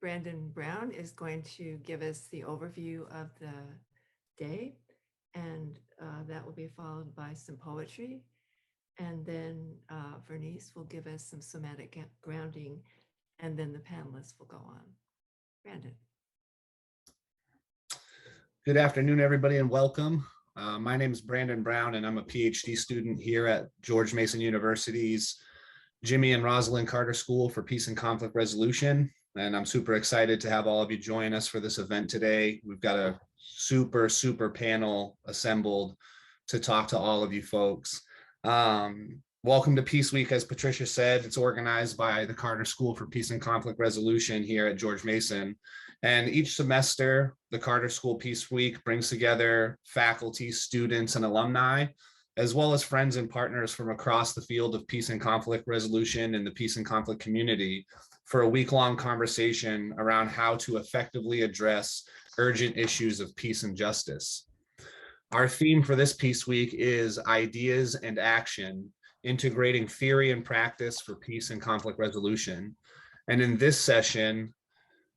Brandon Brown is going to give us the overview of the day, and that will be followed by some poetry. And then Vernice will give us some somatic grounding, and then the panelists will go on. Brandon. Good afternoon, everybody, and welcome. My name is Brandon Brown, and I'm a PhD student here at George Mason University's Jimmy and Rosalind Carter School for Peace and Conflict Resolution. And I'm super excited to have all of you join us for this event today. We've got a super panel assembled to talk to all of you folks. Welcome to Peace Week. As Patricia said, it's organized by the Carter School for Peace and Conflict Resolution here at George Mason. And each semester, the Carter School Peace Week brings together faculty, students, and alumni, as well as friends and partners from across the field of peace and conflict resolution and the peace and conflict community for a week-long conversation around how to effectively address urgent issues of peace and justice. Our theme for this Peace Week is Ideas and Action, integrating theory and practice for peace and conflict resolution. And in this session,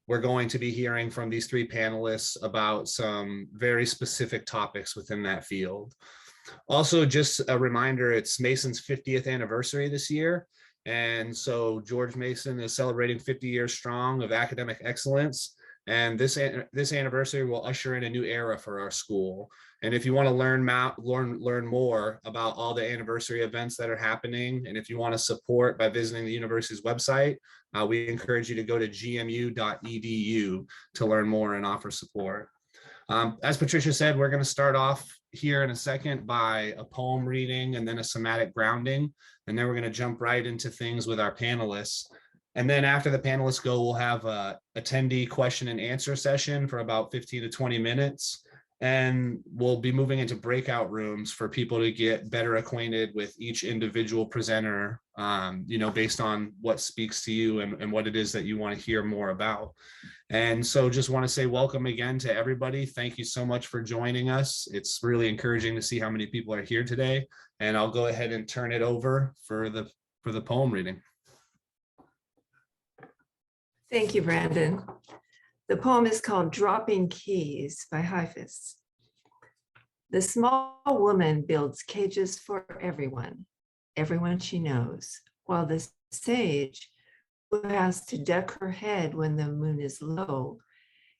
we're going to be hearing from these three panelists about some very specific topics within that field. Also, just a reminder, it's Mason's 50th anniversary this year. And so George Mason is celebrating 50 years strong of academic excellence. And this anniversary will usher in a new era for our school. And if you want to learn more about all the anniversary events that are happening, and if you want to support by visiting the university's website, we encourage you to go to gmu.edu to learn more and offer support. As Patricia said, we're going to start off here in a second by a poem reading and then a somatic grounding. And then we're going to jump right into things with our panelists. And then after the panelists go, we'll have a attendee question and answer session for about 15 to 20 minutes. And we'll be moving into breakout rooms for people to get better acquainted with each individual presenter, based on what speaks to you and what it is that you want to hear more about. And so just want to say welcome again to everybody. Thank you so much for joining us. It's really encouraging to see how many people are here today. And I'll go ahead and turn it over for the poem reading. Thank you, Brandon. The poem is called Dropping Keys by Hyphus. The small woman builds cages for everyone she knows, while the sage, who has to duck her head when the moon is low,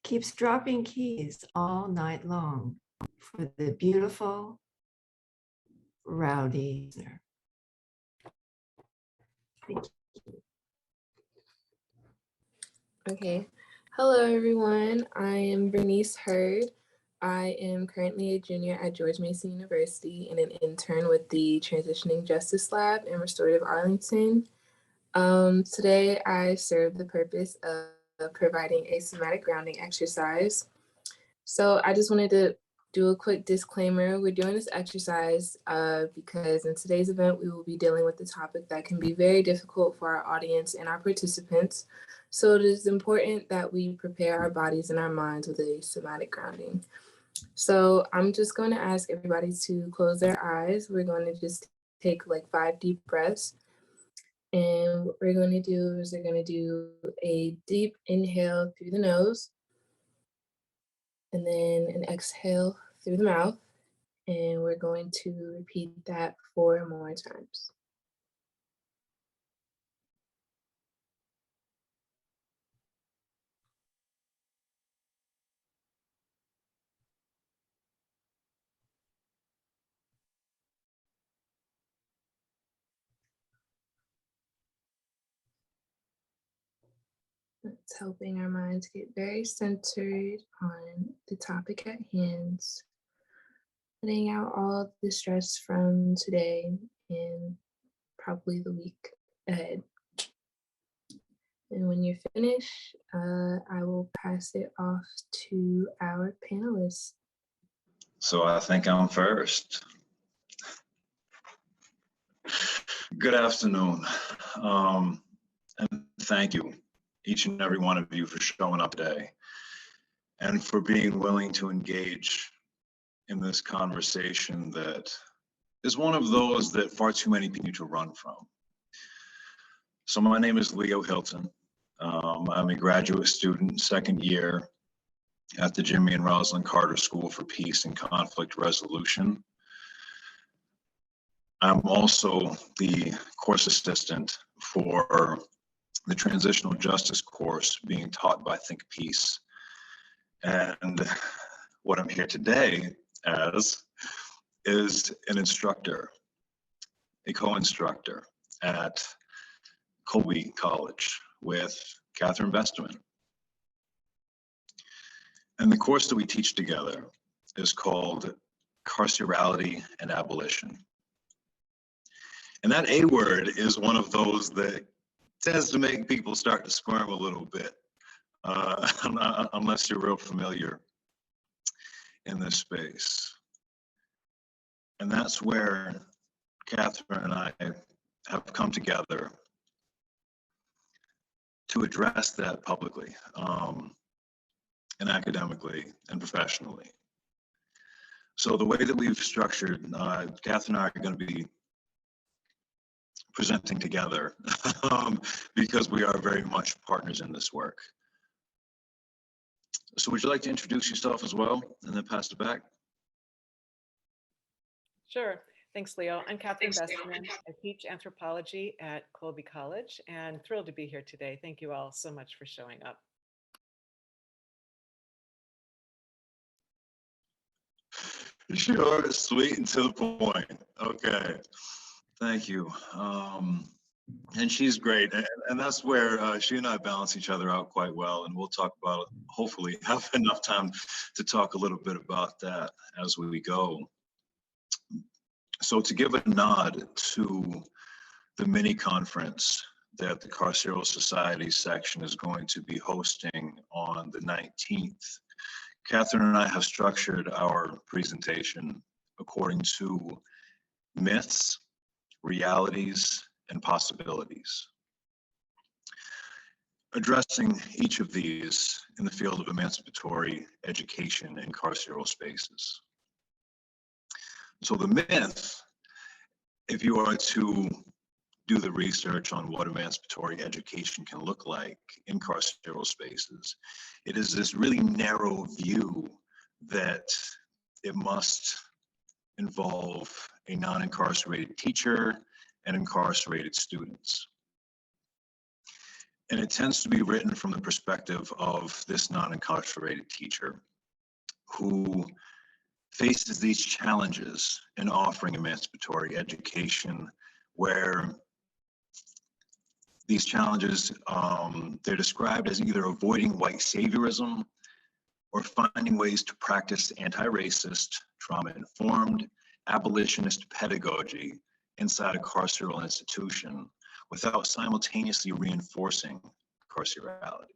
keeps dropping keys all night long for the beautiful, rowdy listener. Thank you. Okay. Hello, everyone. I am Bernice Hurd. I am currently a junior at George Mason University and an intern with the Transitioning Justice Lab in Restorative Arlington. Today, I serve the purpose of providing a somatic grounding exercise. So I just wanted to do a quick disclaimer. We're doing this exercise because in today's event, we will be dealing with a topic that can be very difficult for our audience and our participants. So it is important that we prepare our bodies and our minds with a somatic grounding. So I'm just going to ask everybody to close their eyes. We're going to just take like 5 deep breaths. And what we're going to do is we're going to do a deep inhale through the nose, and then an exhale through the mouth. And we're going to repeat that 4 more times. It's helping our minds get very centered on the topic at hand, letting out all the stress from today and probably the week ahead. And when you're finished, I will pass it off to our panelists. So I think I'm first. Good afternoon. And thank you, each and every one of you, for showing up today and for being willing to engage in this conversation that is one of those that far too many people need to run from. So my name is Leo Hilton. I'm a graduate student, second year at the Jimmy and Rosalind Carter School for Peace and Conflict Resolution. I'm also the course assistant for the Transitional Justice course being taught by Think Peace. And what I'm here today as is an instructor, a co-instructor at Colby College with Catherine Vesterman. And the course that we teach together is called Carcerality and Abolition. And that A word is one of those that tends to make people start to squirm a little bit, unless you're real familiar in this space. And that's where Catherine and I have come together to address that publicly, and academically and professionally. So the way that we've structured, Catherine and I are going to be presenting together because we are very much partners in this work. So would you like to introduce yourself as well and then pass it back? Sure. Thanks, Leo. I'm Catherine Vesterman. I teach anthropology at Colby College and thrilled to be here today. Thank you all so much for showing up. Sure, sweet and to the point. Okay, thank you. And she's great, and that's where she and I balance each other out quite well, and we'll talk about it, hopefully have enough time to talk a little bit about that as we go. So to give a nod to the mini conference that the Carceral Societies section is going to be hosting on the 19th, Catherine and I have structured our presentation according to myths, realities, and possibilities, addressing each of these in the field of emancipatory education in carceral spaces. So the myth, if you are to do the research on what emancipatory education can look like in carceral spaces, it is this really narrow view that it must involve a non-incarcerated teacher and incarcerated students. And it tends to be written from the perspective of this non-incarcerated teacher who faces these challenges in offering emancipatory education, where these challenges, they're described as either avoiding white saviorism or finding ways to practice anti-racist, trauma-informed, abolitionist pedagogy inside a carceral institution without simultaneously reinforcing carcerality.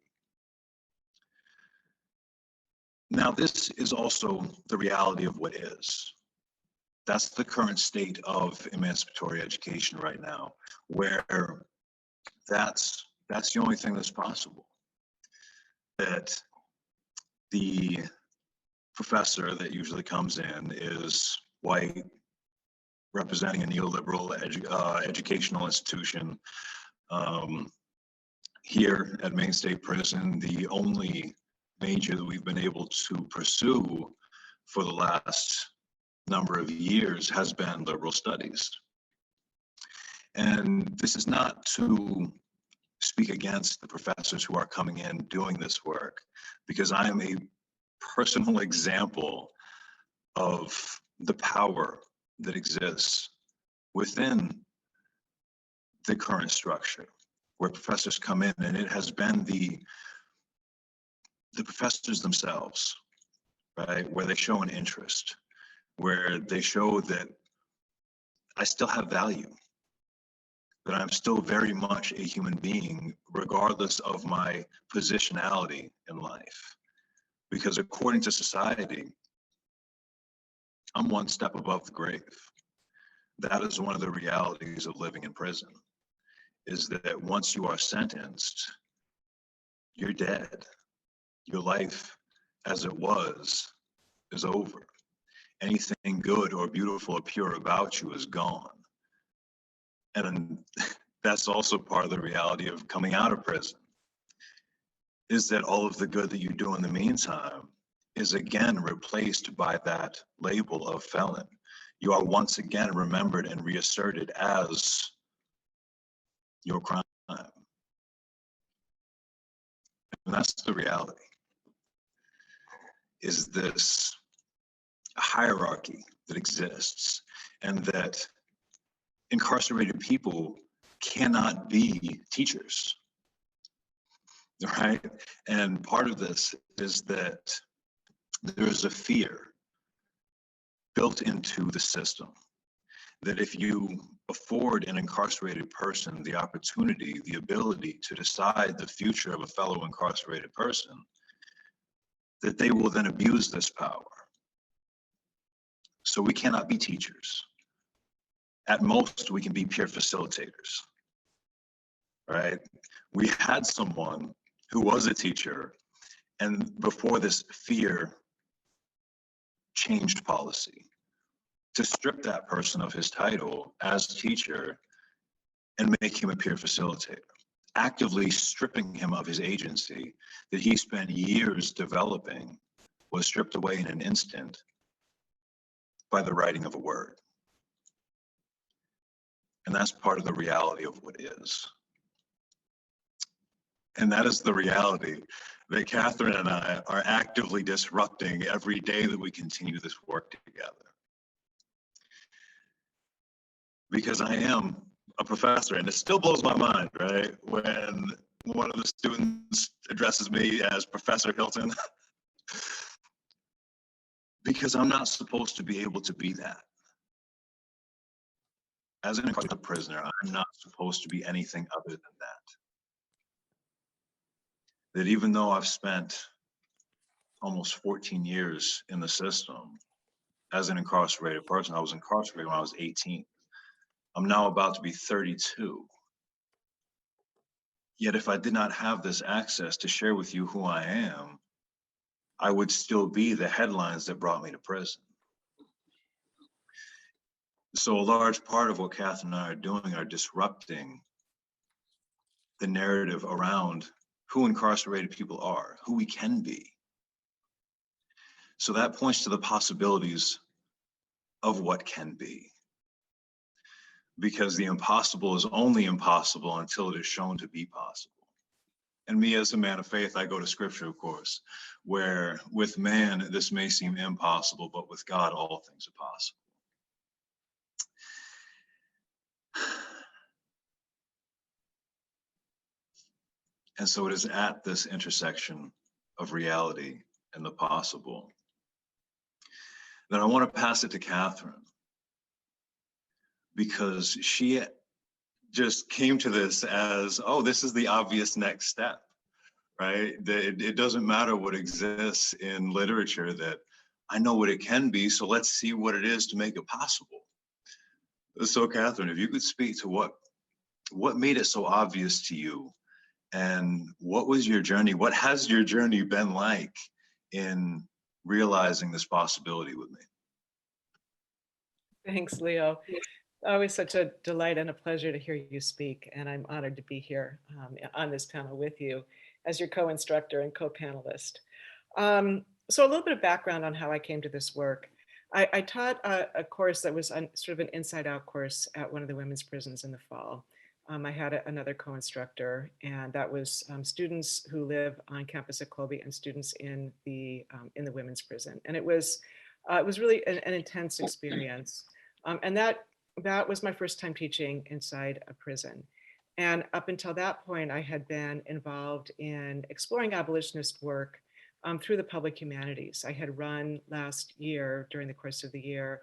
Now, this is also the reality of what is. That's the current state of emancipatory education right now, where that's the only thing that's possible. That the professor that usually comes in is white, representing a neoliberal educational institution. Here at Maine State Prison, the only major that we've been able to pursue for the last number of years has been liberal studies. And this is not to speak against the professors who are coming in doing this work, because I am a personal example of the power that exists within the current structure, where professors come in, and it has been the professors themselves, right, where they show an interest, where they show that I still have value, that I'm still very much a human being, regardless of my positionality in life. Because according to society, I'm one step above the grave. That is one of the realities of living in prison, is that once you are sentenced, you're dead. Your life as it was is over. Anything good or beautiful or pure about you is gone. And that's also part of the reality of coming out of prison, is that all of the good that you do in the meantime is again replaced by that label of felon. You are once again remembered and reasserted as your crime. And that's the reality, is this hierarchy that exists, and that incarcerated people cannot be teachers, right? And part of this is that there's a fear built into the system that if you afford an incarcerated person the opportunity, the ability to decide the future of a fellow incarcerated person, that they will then abuse this power. So we cannot be teachers. At most, we can be peer facilitators, right? We had someone who was a teacher, and before this fear changed policy to strip that person of his title as teacher and make him a peer facilitator, actively stripping him of his agency that he spent years developing was stripped away in an instant by the writing of a word. And that's part of the reality of what is. And that is the reality that Catherine and I are actively disrupting every day that we continue this work together. Because I am a professor, and it still blows my mind, right? When one of the students addresses me as Professor Hilton, because I'm not supposed to be able to be that. As an incarcerated prisoner, I'm not supposed to be anything other than that. That even though I've spent almost 14 years in the system as an incarcerated person, I was incarcerated when I was 18. I'm now about to be 32. Yet if I did not have this access to share with you who I am, I would still be the headlines that brought me to prison. So a large part of what Catherine and I are doing are disrupting the narrative around who incarcerated people are, who we can be. So that points to the possibilities of what can be. Because the impossible is only impossible until it is shown to be possible. And me as a man of faith, I go to scripture, of course, where with man, this may seem impossible, but with God, all things are possible. And so it is at this intersection of reality and the possible that I want to pass it to Catherine, because she just came to this as, oh, this is the obvious next step, right? It doesn't matter what exists in literature, that I know what it can be, so let's see what it is to make it possible. So Catherine, if you could speak to what made it so obvious to you, and what was your journey? What has your journey been like in realizing this possibility with me? Thanks, Leo. Always such a delight and a pleasure to hear you speak, and I'm honored to be here on this panel with you as your co-instructor and co-panelist. So a little bit of background on how I came to this work. I taught a course that was sort of an inside-out course at one of the women's prisons in the fall. I had another co-instructor, and that was students who live on campus at Colby and students in the women's prison. And it was really an intense experience. And that was my first time teaching inside a prison. And up until that point, I had been involved in exploring abolitionist work through the public humanities. I had run last year, during the course of the year,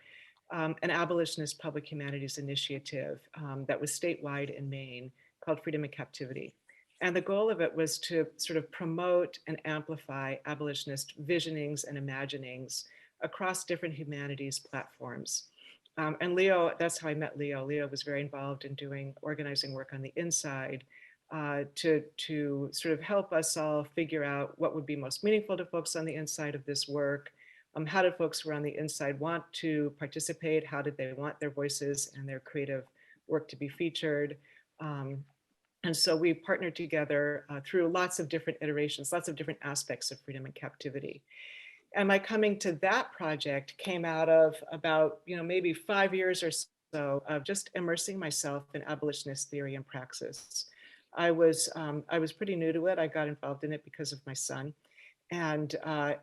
an abolitionist public humanities initiative that was statewide in Maine called Freedom in Captivity. And the goal of it was to sort of promote and amplify abolitionist visionings and imaginings across different humanities platforms. And Leo, that's how I met Leo. Leo was very involved in doing organizing work on the inside to sort of help us all figure out what would be most meaningful to folks on the inside of this work. How did folks who were on the inside want to participate? How did they want their voices and their creative work to be featured? And so we partnered together through lots of different iterations, lots of different aspects of freedom and captivity. And my coming to that project came out of about, maybe 5 years or so of just immersing myself in abolitionist theory and praxis. I was pretty new to it. I got involved in it because of my son. And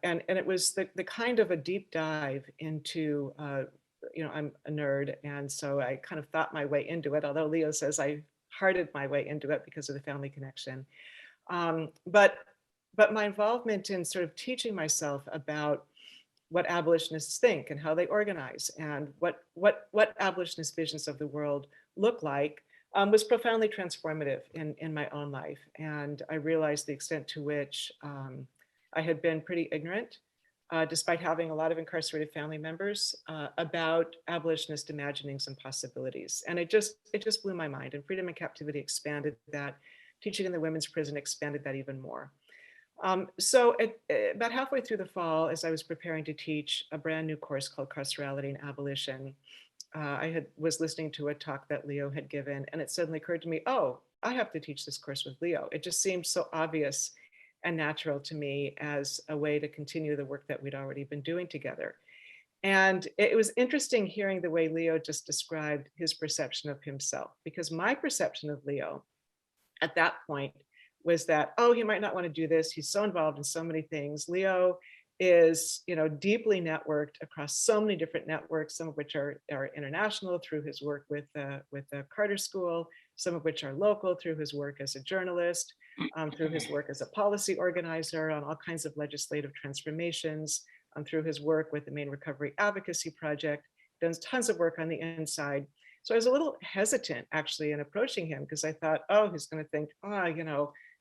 it was the kind of a deep dive into, I'm a nerd. And so I kind of thought my way into it, although Leo says I hearted my way into it because of the family connection. But my involvement in sort of teaching myself about what abolitionists think and how they organize and what abolitionist visions of the world look like was profoundly transformative in my own life. And I realized the extent to which I had been pretty ignorant, despite having a lot of incarcerated family members, about abolitionist imaginings and possibilities. And it just blew my mind. And Freedom and Captivity expanded that. Teaching in the women's prison expanded that even more. So about halfway through the fall, as I was preparing to teach a brand new course called Carcerality and Abolition, I was listening to a talk that Leo had given, and it suddenly occurred to me, oh, I have to teach this course with Leo. It just seemed so obvious and natural to me as a way to continue the work that we'd already been doing together. And it was interesting hearing the way Leo just described his perception of himself, because my perception of Leo at that point was that, oh, he might not want to do this. He's so involved in so many things. Leo is, deeply networked across so many different networks, some of which are international through his work with the Carter School, some of which are local through his work as a journalist, through his work as a policy organizer on all kinds of legislative transformations, through his work with the Maine Recovery Advocacy Project, does tons of work on the inside. So I was a little hesitant actually in approaching him because I thought, oh, he's going to think,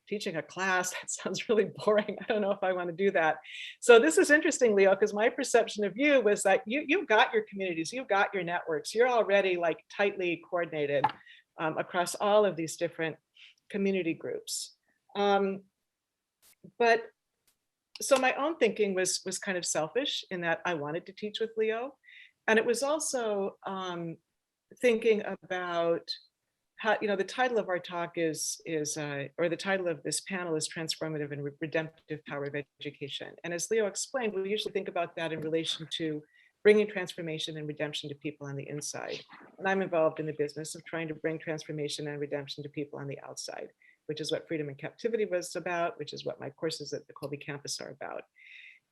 teaching a class, that sounds really boring. I don't know if I want to do that. So this is interesting, Leo, because my perception of you was that you've got your communities, you've got your networks, you're already like tightly coordinated across all of these different community groups. But so my own thinking was kind of selfish in that I wanted to teach with Leo. And it was also thinking about how, the title of our talk or the title of this panel is Transformative and Redemptive Power of Education. And as Leo explained, we usually think about that in relation to bringing transformation and redemption to people on the inside. And I'm involved in the business of trying to bring transformation and redemption to people on the outside, which is what Freedom and Captivity was about, which is what my courses at the Colby campus are about.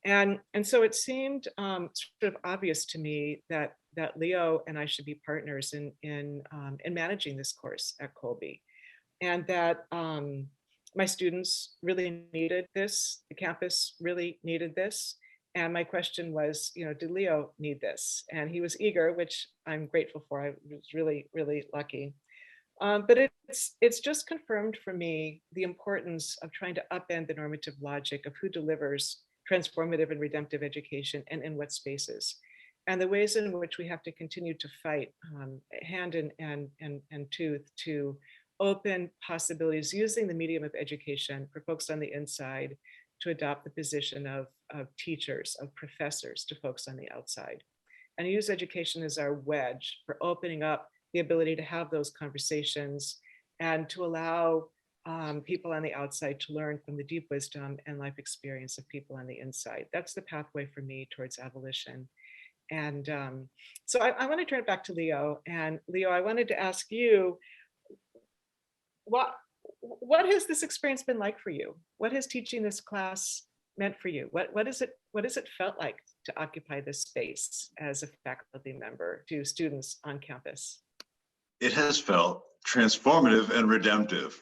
And so it seemed sort of obvious to me that Leo and I should be partners in managing this course at Colby, and that my students really needed this, the campus really needed this. And my question was, did Leo need this? And he was eager, which I'm grateful for. I was really, really lucky. But it's just confirmed for me the importance of trying to upend the normative logic of who delivers transformative and redemptive education and in what spaces, and the ways in which we have to continue to fight hand and tooth to open possibilities using the medium of education for folks on the inside to adopt the position of teachers, of professors to folks on the outside, and use education as our wedge for opening up the ability to have those conversations and to allow people on the outside to learn from the deep wisdom and life experience of people on the inside. That's the pathway for me towards abolition. And so I want to turn it back to Leo. And Leo, I wanted to ask you, what has this experience been like for you? What has teaching this class meant for you? What is it felt like to occupy this space as a faculty member to students on campus? It has felt transformative and redemptive.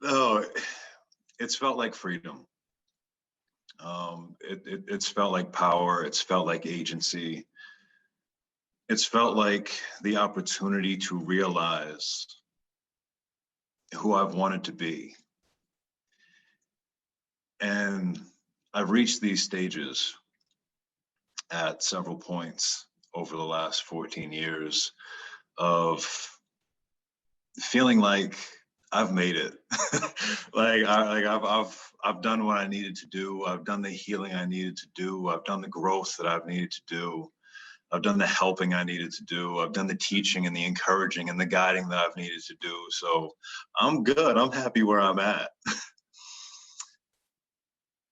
No, it's felt like freedom. It's felt like power. It's felt like agency. It's felt like the opportunity to realize who I've wanted to be. And I've reached these stages at several points over the last 14 years of feeling like I've made it. I've done what I needed to do. I've done the healing I needed to do. I've done the growth that I've needed to do. I've done the helping I needed to do. I've done the teaching and the encouraging and the guiding that I've needed to do. So I'm good. I'm happy where I'm at.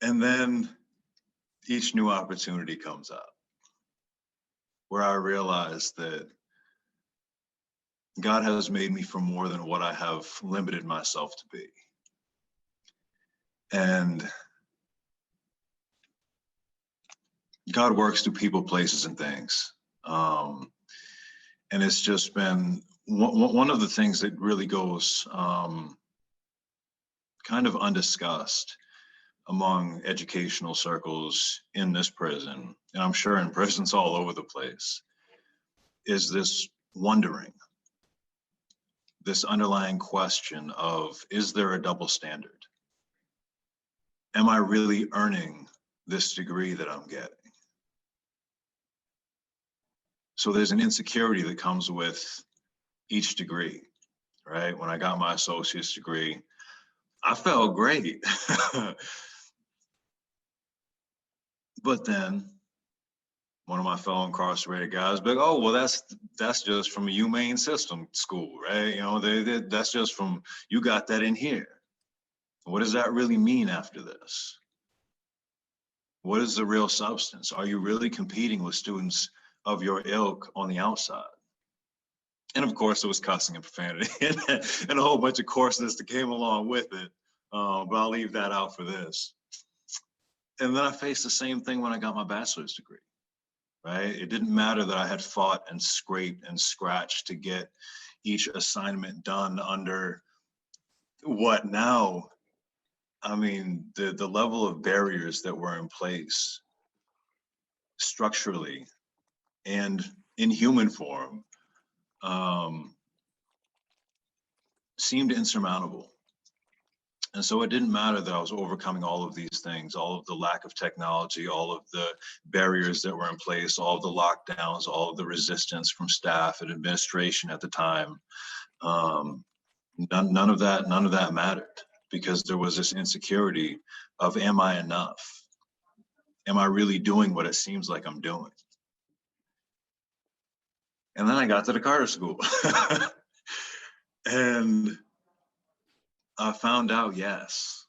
And then each new opportunity comes up where I realize that God has made me for more than what I have limited myself to be. And God works through people, places, and things. And it's just been one of the things that really goes kind of undiscussed among educational circles in this prison, and I'm sure in prisons all over the place, is this wondering, this underlying question of, is there a double standard? Am I really earning this degree that I'm getting? So there's an insecurity that comes with each degree, right? When I got my associate's degree, I felt great. But then one of my fellow incarcerated guys be like, oh, well, that's just from a humane system school, right? You know, that's just from, you got that in here. What does that really mean after this? What is the real substance? Are you really competing with students of your ilk on the outside? And of course, it was cussing and profanity and a whole bunch of coarseness that came along with it. But I'll leave that out for this. And then I faced the same thing when I got my bachelor's degree, right? It didn't matter that I had fought and scraped and scratched to get each assignment done under what now, I mean, the level of barriers that were in place structurally and in human form seemed insurmountable. And so it didn't matter that I was overcoming all of these things, all of the lack of technology, all of the barriers that were in place, all of the lockdowns, all of the resistance from staff and administration at the time. None of that mattered, because there was this insecurity of, am I enough? Am I really doing what it seems like I'm doing? And then I got to the Carter School and I found out, yes,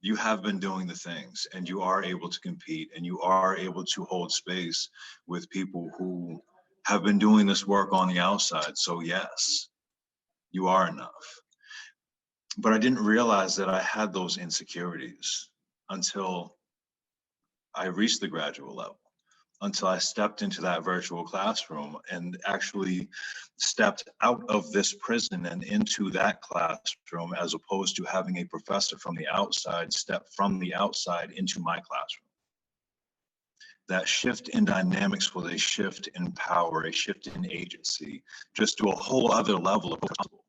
you have been doing the things and you are able to compete and you are able to hold space with people who have been doing this work on the outside. So yes, you are enough. But I didn't realize that I had those insecurities until I reached the graduate level, until I stepped into that virtual classroom and actually stepped out of this prison and into that classroom, as opposed to having a professor from the outside step from the outside into my classroom. That shift in dynamics was a shift in power, a shift in agency, just to a whole other level of possible.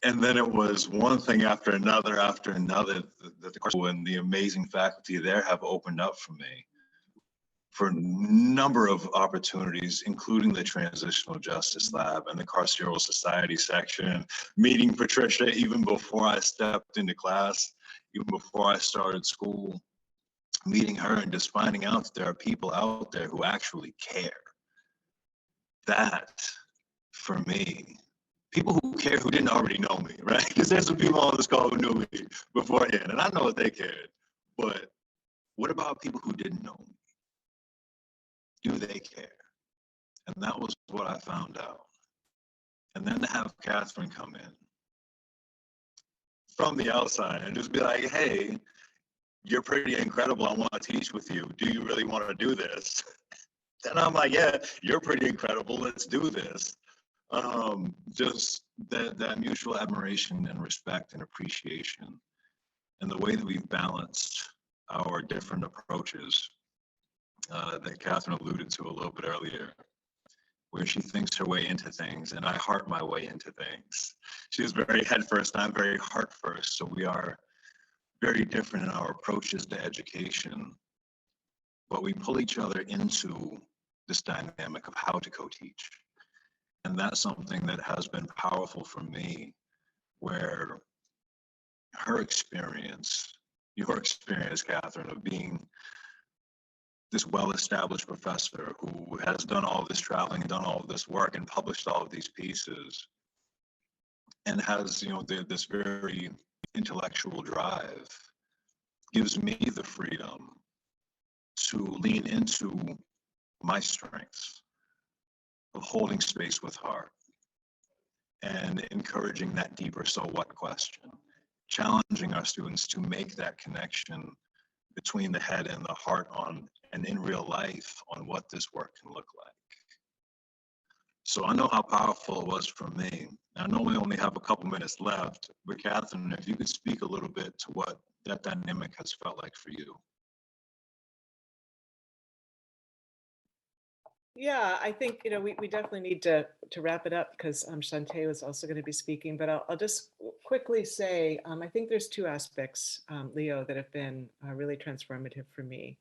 And then it was one thing after another that the course and the amazing faculty there have opened up for me for a number of opportunities, including the Transitional Justice Lab and the Carceral Society section, meeting Patricia even before I stepped into class, even before I started school, meeting her and just finding out that there are people out there who actually care. That, for me, people who care who didn't already know me, right? Because there's some people on this call who knew me beforehand, and I know that they cared. But what about people who didn't know me? Do they care? And that was what I found out. And then to have Catherine come in from the outside and just be like, hey, you're pretty incredible. I want to teach with you. Do you really want to do this? And I'm like, yeah, you're pretty incredible. Let's do this. Just that mutual admiration and respect and appreciation, and the way that we've balanced our different approaches that Catherine alluded to a little bit earlier, where she thinks her way into things and I heart my way into things. She is very head first, I'm very heart first. So we are very different in our approaches to education, but we pull each other into this dynamic of how to co-teach. And that's something that has been powerful for me, where her experience, your experience, Catherine, of being this well-established professor who has done all this traveling and done all of this work and published all of these pieces and has, this very intellectual drive, gives me the freedom to lean into my strengths of holding space with heart and encouraging that deeper so what question, challenging our students to make that connection between the head and the heart on and in real life on what this work can look like. So I know how powerful it was for me. I know we only have a couple minutes left, but Catherine, if you could speak a little bit to what that dynamic has felt like for you. Yeah, I think, we definitely need to wrap it up because Shantae was also going to be speaking, but I'll just quickly say, I think there's two aspects, Leo, that have been really transformative for me.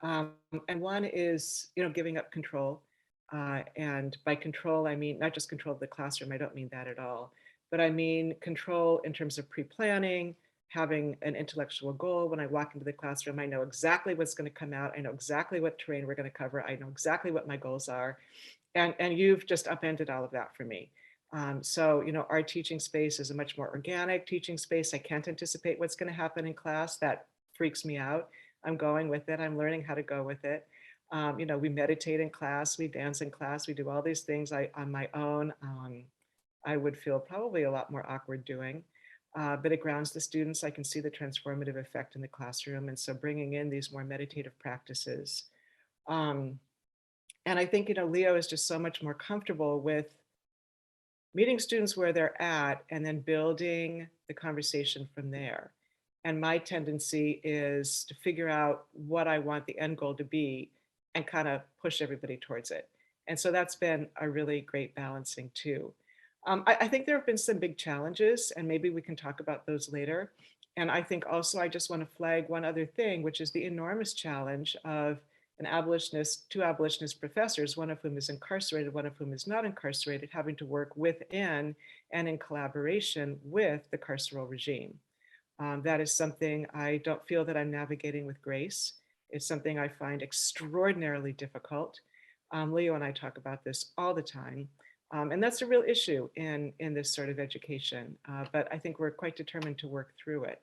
And one is, giving up control. And by control, I mean, not just control of the classroom, I don't mean that at all, but I mean control in terms of pre-planning, having an intellectual goal. When I walk into the classroom, I know exactly what's going to come out. I know exactly what terrain we're going to cover. I know exactly what my goals are. And you've just upended all of that for me. So, our teaching space is a much more organic teaching space. I can't anticipate what's going to happen in class. That freaks me out. I'm going with it. I'm learning how to go with it. We meditate in class, we dance in class, we do all these things on my own. I would feel probably a lot more awkward doing. But it grounds the students. I can see the transformative effect in the classroom. And so bringing in these more meditative practices. And I think, Leo is just so much more comfortable with meeting students where they're at and then building the conversation from there. And my tendency is to figure out what I want the end goal to be and kind of push everybody towards it. And so that's been a really great balancing too. I think there have been some big challenges, and maybe we can talk about those later. And I think also I just want to flag one other thing, which is the enormous challenge of two abolitionist professors, one of whom is incarcerated, one of whom is not incarcerated, having to work within and in collaboration with the carceral regime. That is something I don't feel that I'm navigating with grace. It's something I find extraordinarily difficult. Leo and I talk about this all the time. And that's a real issue in this sort of education, but I think we're quite determined to work through it.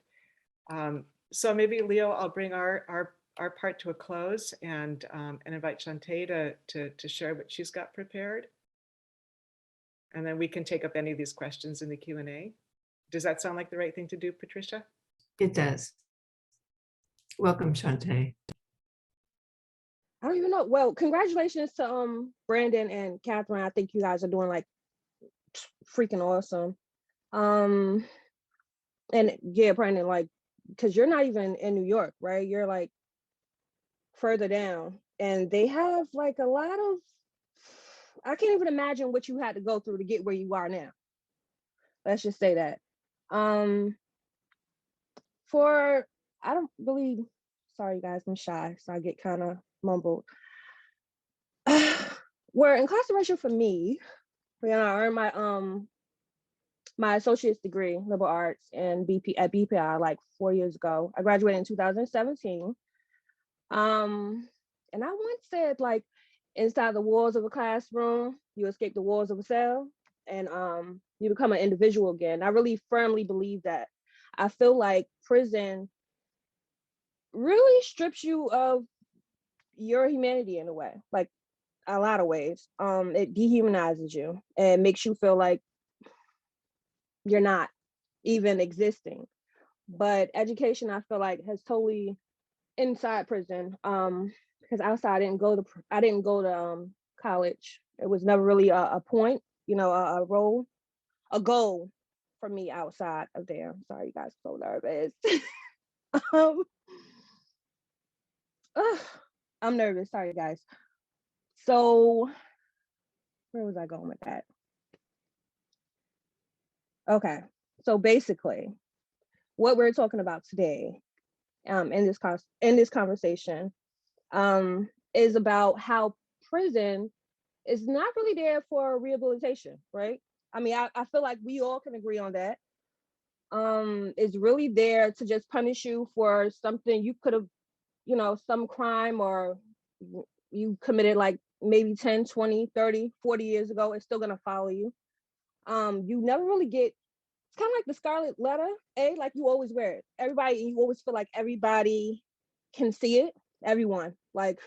So maybe, Leo, I'll bring our part to a close and invite Shantae to share what she's got prepared. And then we can take up any of these questions in the Q&A. Does that sound like the right thing to do, Patricia? It does. Welcome, Shantae. I don't even know. Well, congratulations to Brandon and Catherine. I think you guys are doing like freaking awesome. And yeah, Brandon, like, because you're not even in New York, right? You're like further down, and they have like a lot of, I can't even imagine what you had to go through to get where you are now. Let's just say that. I don't really, sorry guys, I'm shy, so I get kind of mumbled. Where incarceration for me, I earned my associate's degree, liberal arts, and at BPI like 4 years ago. I graduated in 2017. And I once said, like, inside the walls of a classroom, you escape the walls of a cell, and you become an individual again. I really firmly believe that. I feel like prison really strips you of your humanity in a way, like a lot of ways. It dehumanizes you and makes you feel like you're not even existing. But education, I feel like, has totally inside prison. Because outside, I didn't go to college. It was never really a point, a goal for me outside of there. I'm sorry, you guys, I'm so nervous. I'm nervous. Sorry, guys. So, where was I going with that? Okay, so basically, what we're talking about today, in this conversation, is about how prison is not really there for rehabilitation, right? I mean, I feel like we all can agree on that. It's really there to just punish you for something you could have, some crime or you committed like maybe 10, 20, 30, 40 years ago, it's still gonna follow you. You never really get, it's kind of like the scarlet letter, like you always wear it. Everybody, you always feel like everybody can see it, everyone. Like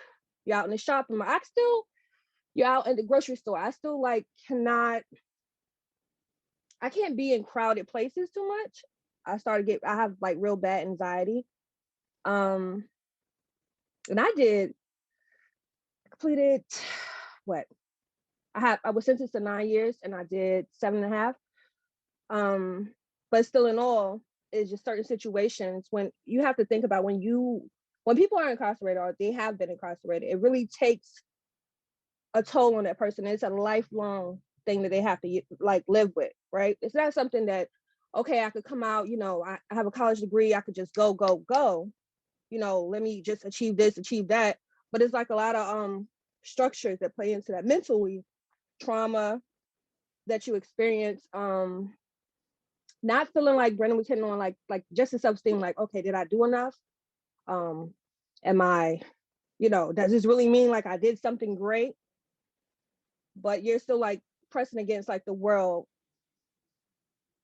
you're out in the shopping mall. You're out in the grocery store. I still like I can't be in crowded places too much. I have like real bad anxiety. And I completed what? I was sentenced to 9 years and I did 7.5. But still in all, it's just certain situations when you have to think about when people are incarcerated or they have been incarcerated, it really takes a toll on that person. It's a lifelong thing that they have to like live with, right? It's not something that, okay, I could come out, I have a college degree, I could just go, let me just achieve this, achieve that. But it's like a lot of structures that play into that, mentally, trauma that you experience, not feeling like Brendan was hitting on, like just the self-esteem, like, okay, did I do enough? Am I, does this really mean like I did something great? But you're still like pressing against like the world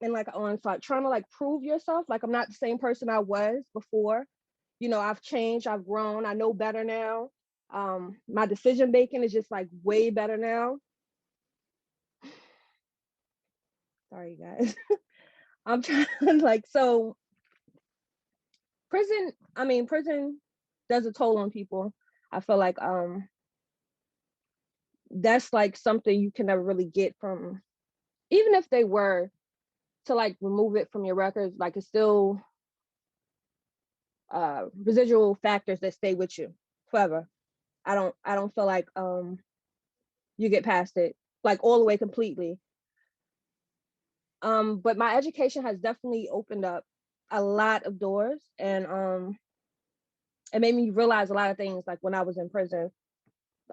and like an onslaught, trying to like prove yourself. Like I'm not the same person I was before. I've changed, I've grown, I know better now. My decision making is just like way better now. Sorry, guys. I'm trying like, so prison does a toll on people. I feel like that's like something you can never really get from, even if they were to like remove it from your records, like it's still residual factors that stay with you forever. I don't feel like you get past it like all the way completely. But my education has definitely opened up a lot of doors, and it made me realize a lot of things, like when I was in prison,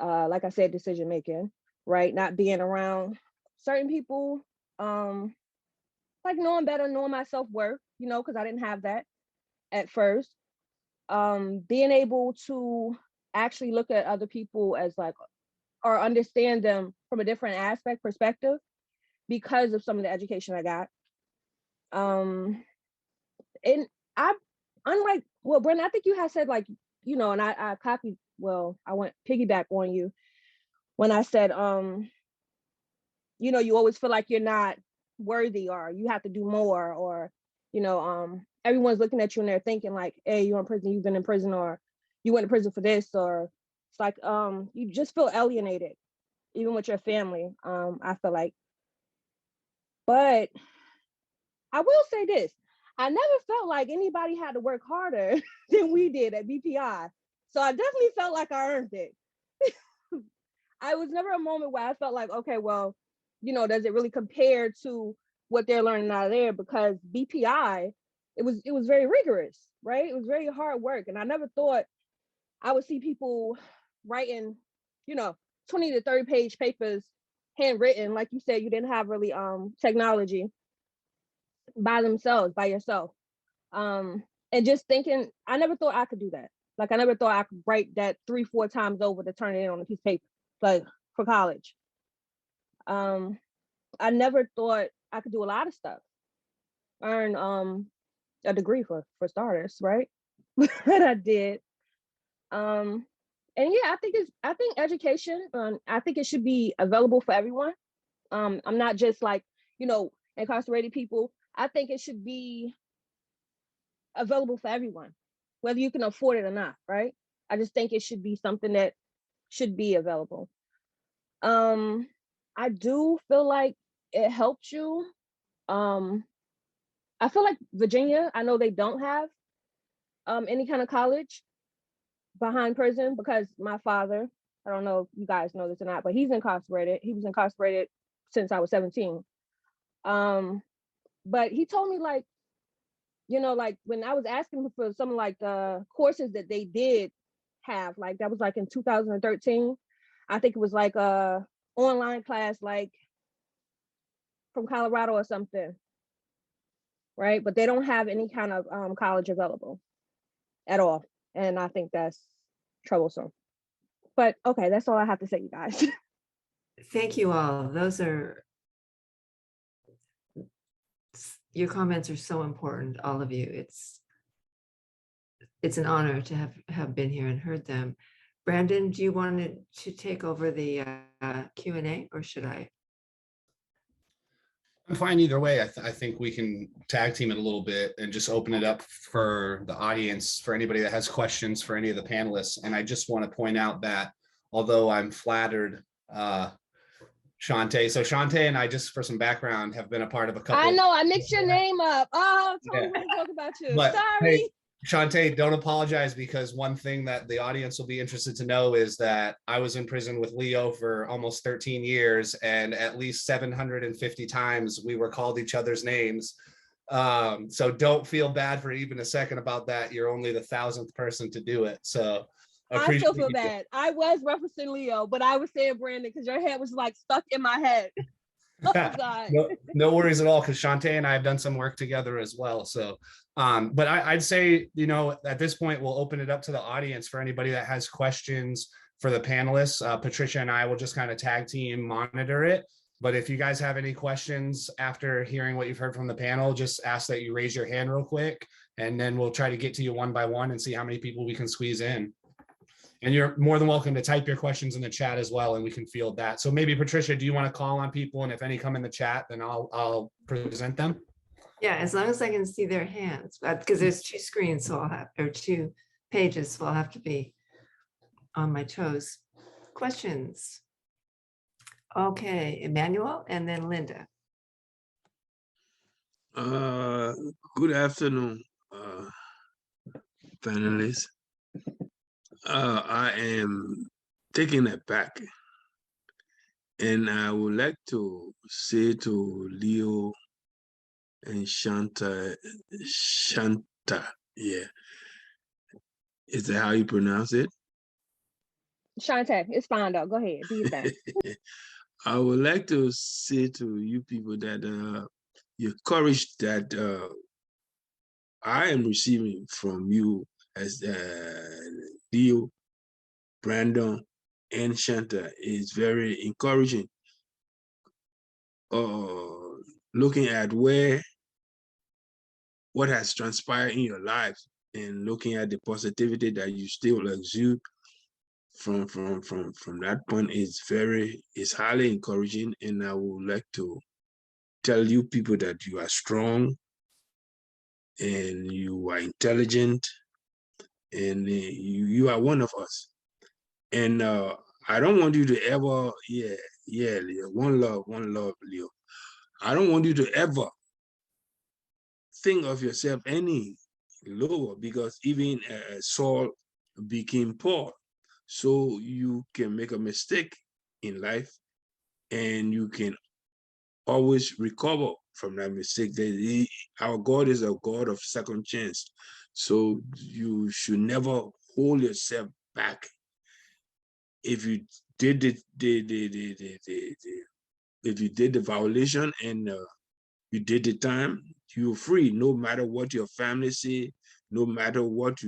like I said, decision making, right? Not being around certain people, like knowing better, knowing my self-worth, because I didn't have that at first. Being able to actually look at other people as like, or understand them from a different perspective, because of some of the education I got. And I, unlike, well, Brendan, I think you had said like, and I copied, I went piggyback on you when I said, you always feel like you're not worthy, or you have to do more, or, everyone's looking at you and they're thinking like, hey, you're in prison, you've been in prison, or you went to prison for this, or it's like, you just feel alienated, even with your family, I feel like. But I will say this, I never felt like anybody had to work harder than we did at BPI. So I definitely felt like I earned it. I was never a moment where I felt like, okay, well, does it really compare to what they're learning out of there? Because BPI, it was very rigorous, right? It was very hard work. And I never thought I would see people writing, 20 to 30 page papers handwritten. Like you said, you didn't have really technology by yourself. And just thinking, I never thought I could do that. Like I never thought I could write that 3-4 times over to turn it in on a piece of paper, like for college. I never thought I could do a lot of stuff. Earn a degree for starters, right? But I did. And yeah, I think education, I think it should be available for everyone. I'm not just like, incarcerated people. I think it should be available for everyone, whether you can afford it or not, right? I just think it should be something that should be available. I do feel like it helps you. I feel like Virginia, I know they don't have any kind of college behind prison, because my father, I don't know if you guys know this or not, but he's incarcerated. He was incarcerated since I was 17. But he told me like, like when I was asking for some like the courses that they did have, like that was like in 2013. I think it was like a online class, like from Colorado or something, right? But they don't have any kind of college available at all. And I think that's troublesome. But okay, that's all I have to say, you guys. Thank you all. Your comments are so important, all of you. It's an honor to have been here and heard them. Brandon, do you want to take over the Q&A, or should I? I'm fine either way. I think we can tag team it a little bit and just open it up for the audience, for anybody that has questions for any of the panelists. And I just want to point out that although I'm flattered, Shantae. So Shantae and I, just for some background, have been a part of a couple. I know I mixed your name up. Oh, I totally Yeah. want to talk about you. But, Sorry. hey, Shantae, don't apologize, because one thing that the audience will be interested to know is that I was in prison with Leo for almost 13 years, and at least 750 times we were called each other's names. So don't feel bad for even a second about that. You're only the 1,000th person to do it. So I still feel bad. I was referencing Leo, but I was saying Brandon because your head was like stuck in my head. Oh God. No worries at all, because Shantae and I have done some work together as well. So, but I'd say, at this point, we'll open it up to the audience for anybody that has questions for the panelists. Patricia and I will just kind of tag team monitor it. But if you guys have any questions after hearing what you've heard from the panel, just ask that you raise your hand real quick, and then we'll try to get to you one by one and see how many people we can squeeze in. And you're more than welcome to type your questions in the chat as well, and we can field that. So maybe, Patricia, do you want to call on people? And if any come in the chat, then I'll present them. Yeah, as long as I can see their hands, because there's 2 screens, so or 2 pages, so I'll have to be on my toes. Questions? Okay, Emmanuel, and then Linda. Good afternoon, panelists. I am taking it back, and I would like to say to Leo and Shanta, yeah. Is that how you pronounce it? Shantae, it's fine though. Go ahead, do your thing. I would like to say to you people that your courage that I am receiving from you as Leo, Brandon, and Shanta is very encouraging. Looking at what has transpired in your lives, and looking at the positivity that you still exude from that point is highly encouraging. And I would like to tell you people that you are strong, and you are intelligent, and you are one of us. And I don't want you to ever, Leo, one love, Leo. I don't want you to ever think of yourself any lower, because even Saul became Paul. So you can make a mistake in life, and you can always recover from that mistake. Our God is a God of second chance. So you should never hold yourself back. If you did the violation and you did the time, you're free. No matter what your family say, no matter what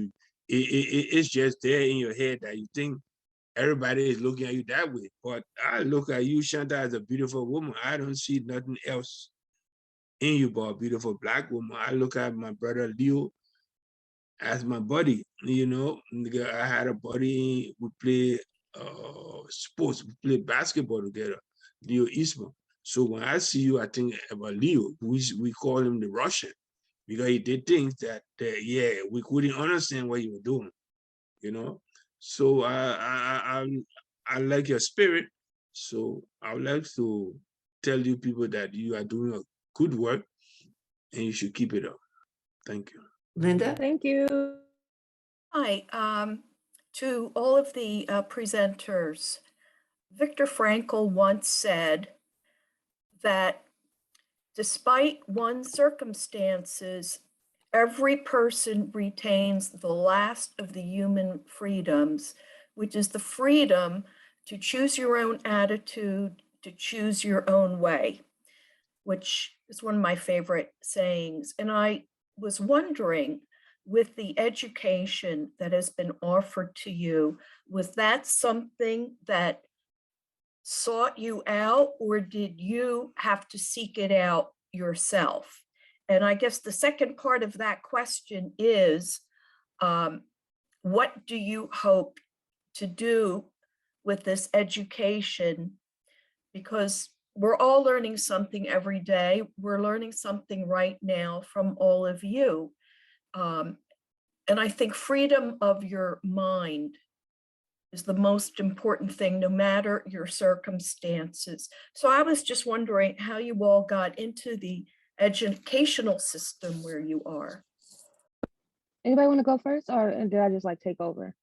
it's just there in your head that you think everybody is looking at you that way. But I look at you, Shanta, as a beautiful woman. I don't see nothing else in you but a beautiful Black woman. I look at my brother Leo as my buddy. I had a buddy, we play sports, we play basketball together, Leo Eastman. So when I see you, I think about Leo. We call him the Russian, because he did things that we couldn't understand what he was doing, So I like your spirit. So I would like to tell you people that you are doing a good work, and you should keep it up. Thank you. Linda? Thank you. Hi, to all of the presenters. Viktor Frankl once said that despite one's circumstances, every person retains the last of the human freedoms, which is the freedom to choose your own attitude, to choose your own way, which is one of my favorite sayings. And I was wondering, with the education that has been offered to you, was that something that sought you out, or did you have to seek it out yourself? And I guess the second part of that question is, what do you hope to do with this education? Because we're all learning something every day. We're learning something right now from all of you. And I think freedom of your mind is the most important thing, no matter your circumstances. So I was just wondering how you all got into the educational system where you are. Anybody want to go first, or did I just like take over?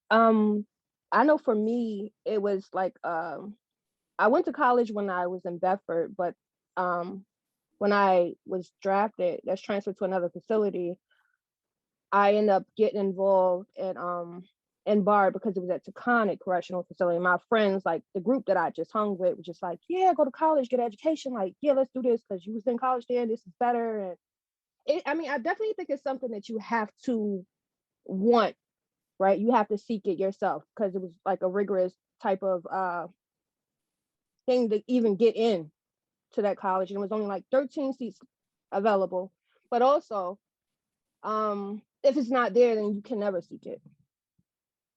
I know for me, it was like, I went to college when I was in Bedford, but when I was drafted, that's transferred to another facility, I ended up getting involved in BARD because it was at Taconic Correctional Facility. My friends, like the group that I just hung with, was just like, yeah, go to college, get education. Like, yeah, let's do this because you was in college there, this is better. And I mean, I definitely think it's something that you have to want, right? You have to seek it yourself, because it was like a rigorous type of thing to even get in to that college. And it was only like 13 seats available. But also, if it's not there, then you can never seek it.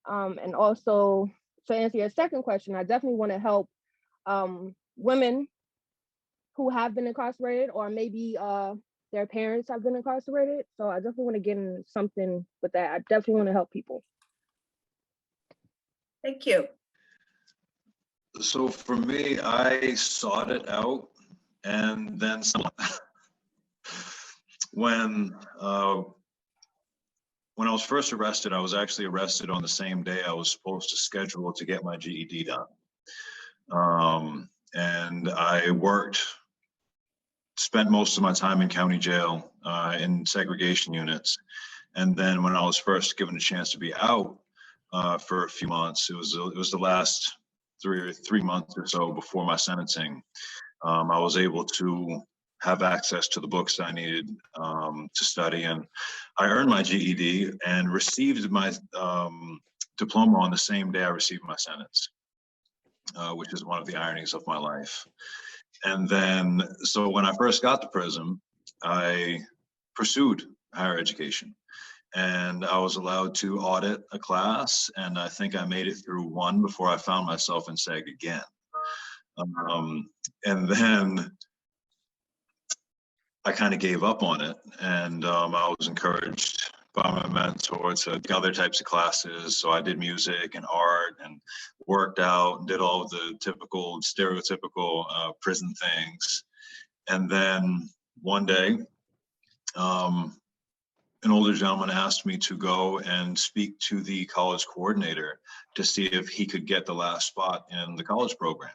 And also, to answer your second question, I definitely want to help women who have been incarcerated, or maybe their parents have been incarcerated. So I definitely want to get in something with that. I definitely want to help people. Thank you. So for me, I sought it out, and then some. When I was first arrested, I was actually arrested on the same day I was supposed to schedule to get my GED done. And I spent most of my time in county jail in segregation units. And then when I was first given a chance to be out for a few months, it was the last three months or so before my sentencing, I was able to have access to the books I needed to study. And I earned my GED and received my diploma on the same day I received my sentence, which is one of the ironies of my life. And then, so when I first got to prison, I pursued higher education. And I was allowed to audit a class, and I think I made it through one before I found myself in SEG again. And then I kind of gave up on it, and I was encouraged by my mentor to take other types of classes. So I did music and art and worked out and did all of the typical stereotypical prison things. And then one day, an older gentleman asked me to go and speak to the college coordinator to see if he could get the last spot in the college program.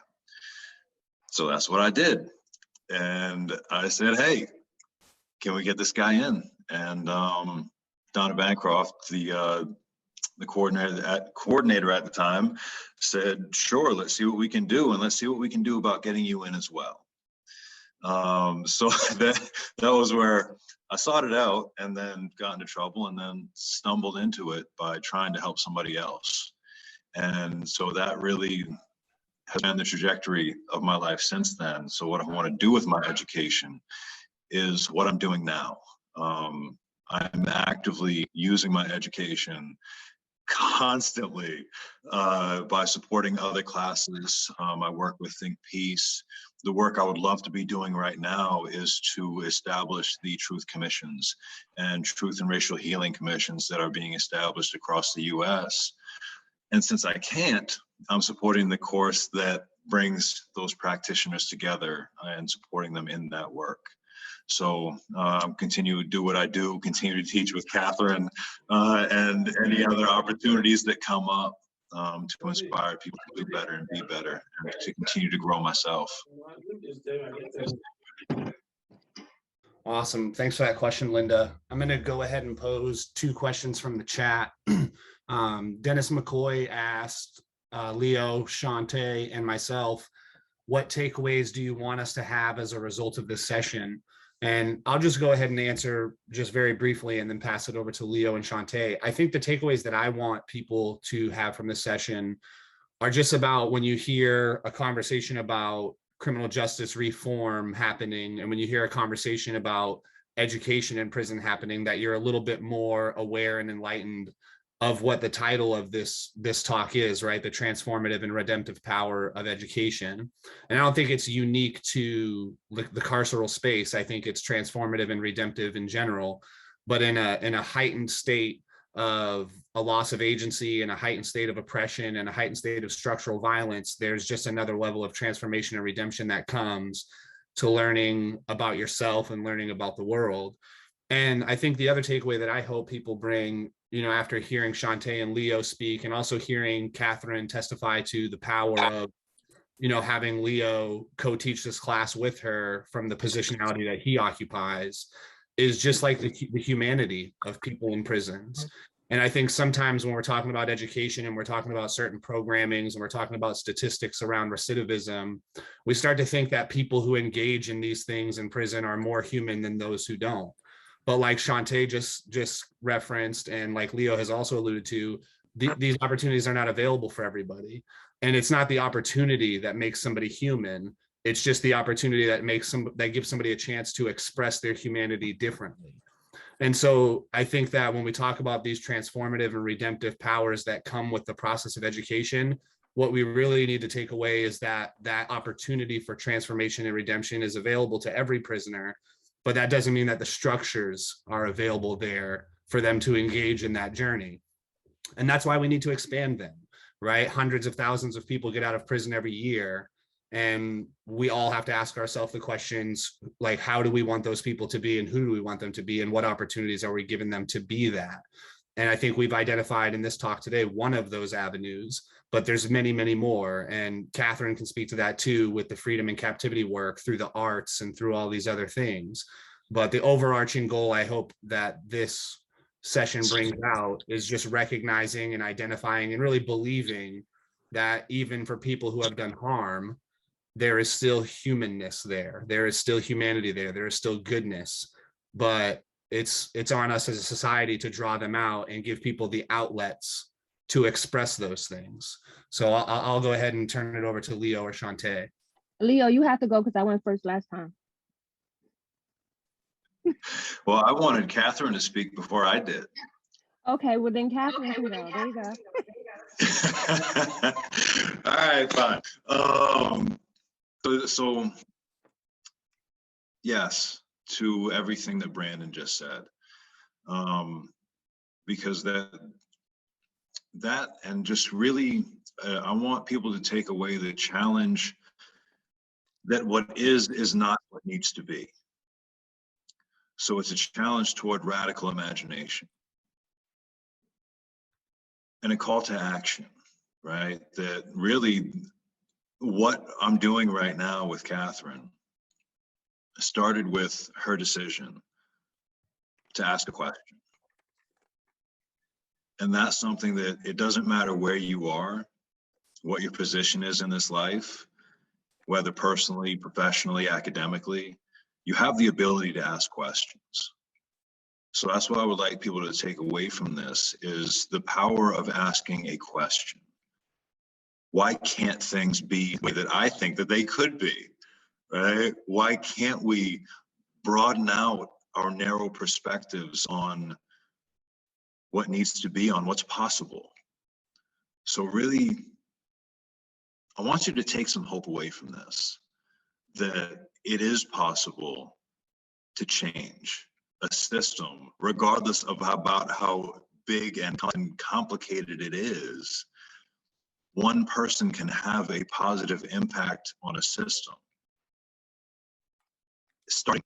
So that's what I did. And I said, hey, can we get this guy in? And Donna Bancroft, the coordinator at the time, said, sure, let's see what we can do. And let's see what we can do about getting you in as well. So that was where I sought it out, and then got into trouble, and then stumbled into it by trying to help somebody else. And so that really has been the trajectory of my life since then. So what I want to do with my education is what I'm doing now. I'm actively using my education constantly by supporting other classes. I work with Think Peace. The work I would love to be doing right now is to establish the truth commissions and truth and racial healing commissions that are being established across the US. And since I can't, I'm supporting the course that brings those practitioners together and supporting them in that work. So continue to do what I do, continue to teach with Catherine and any other opportunities that come up to inspire people to do better and be better, and to continue to grow myself. Awesome. Thanks for that question, Linda. I'm going to go ahead and pose two questions from the chat. Dennis McCoy asked Leo, Shante, and myself, what takeaways do you want us to have as a result of this session? And I'll just go ahead and answer just very briefly and then pass it over to Leo and Shantae. I think the takeaways that I want people to have from this session are just about when you hear a conversation about criminal justice reform happening, and when you hear a conversation about education in prison happening, that you're a little bit more aware and enlightened of what the title of this talk is, right? The transformative and redemptive power of education. And I don't think it's unique to the carceral space. I think it's transformative and redemptive in general, but in a heightened state of a loss of agency and a heightened state of oppression and a heightened state of structural violence, there's just another level of transformation and redemption that comes to learning about yourself and learning about the world. And I think the other takeaway that I hope people bring, after hearing Shantae and Leo speak, and also hearing Catherine testify to the power of, having Leo co-teach this class with her from the positionality that he occupies, is just like the humanity of people in prisons. And I think sometimes when we're talking about education and we're talking about certain programmings and we're talking about statistics around recidivism, we start to think that people who engage in these things in prison are more human than those who don't. But like Shantae just referenced, and like Leo has also alluded to, these opportunities are not available for everybody. And it's not the opportunity that makes somebody human. It's just the opportunity that gives somebody a chance to express their humanity differently. And so I think that when we talk about these transformative and redemptive powers that come with the process of education, what we really need to take away is that opportunity for transformation and redemption is available to every prisoner, but that doesn't mean that the structures are available there for them to engage in that journey. And that's why we need to expand them, right? Hundreds of thousands of people get out of prison every year. And we all have to ask ourselves the questions, like, how do we want those people to be, and who do we want them to be, and what opportunities are we giving them to be that? And I think we've identified in this talk today one of those avenues, but there's many, many more. And Catherine can speak to that too, with the freedom and captivity work through the arts and through all these other things. But the overarching goal, I hope that this session brings out, is just recognizing and identifying and really believing that even for people who have done harm, there is still humanness there. There is still humanity there. There is still goodness, but it's on us as a society to draw them out and give people the outlets to express those things. So I'll go ahead and turn it over to Leo or Shantae. Leo, you have to go because I went first last time. Well, I wanted Catherine to speak before I did. Okay, well then Catherine can go. There you go. All right, fine. So yes, to everything that Brandon just said, because that and just really, I want people to take away the challenge that what is not what needs to be. So it's a challenge toward radical imagination and a call to action, right? That really, what I'm doing right now with Catherine started with her decision to ask a question. And that's something that it doesn't matter where you are, what your position is in this life, whether personally, professionally, academically, you have the ability to ask questions. So that's what I would like people to take away from this, is the power of asking a question. Why can't things be the way that I think that they could be, right? Why can't we broaden out our narrow perspectives on what needs to be, on what's possible? So really, I want you to take some hope away from this, that it is possible to change a system, regardless of about how big and complicated it is. One person can have a positive impact on a system, starting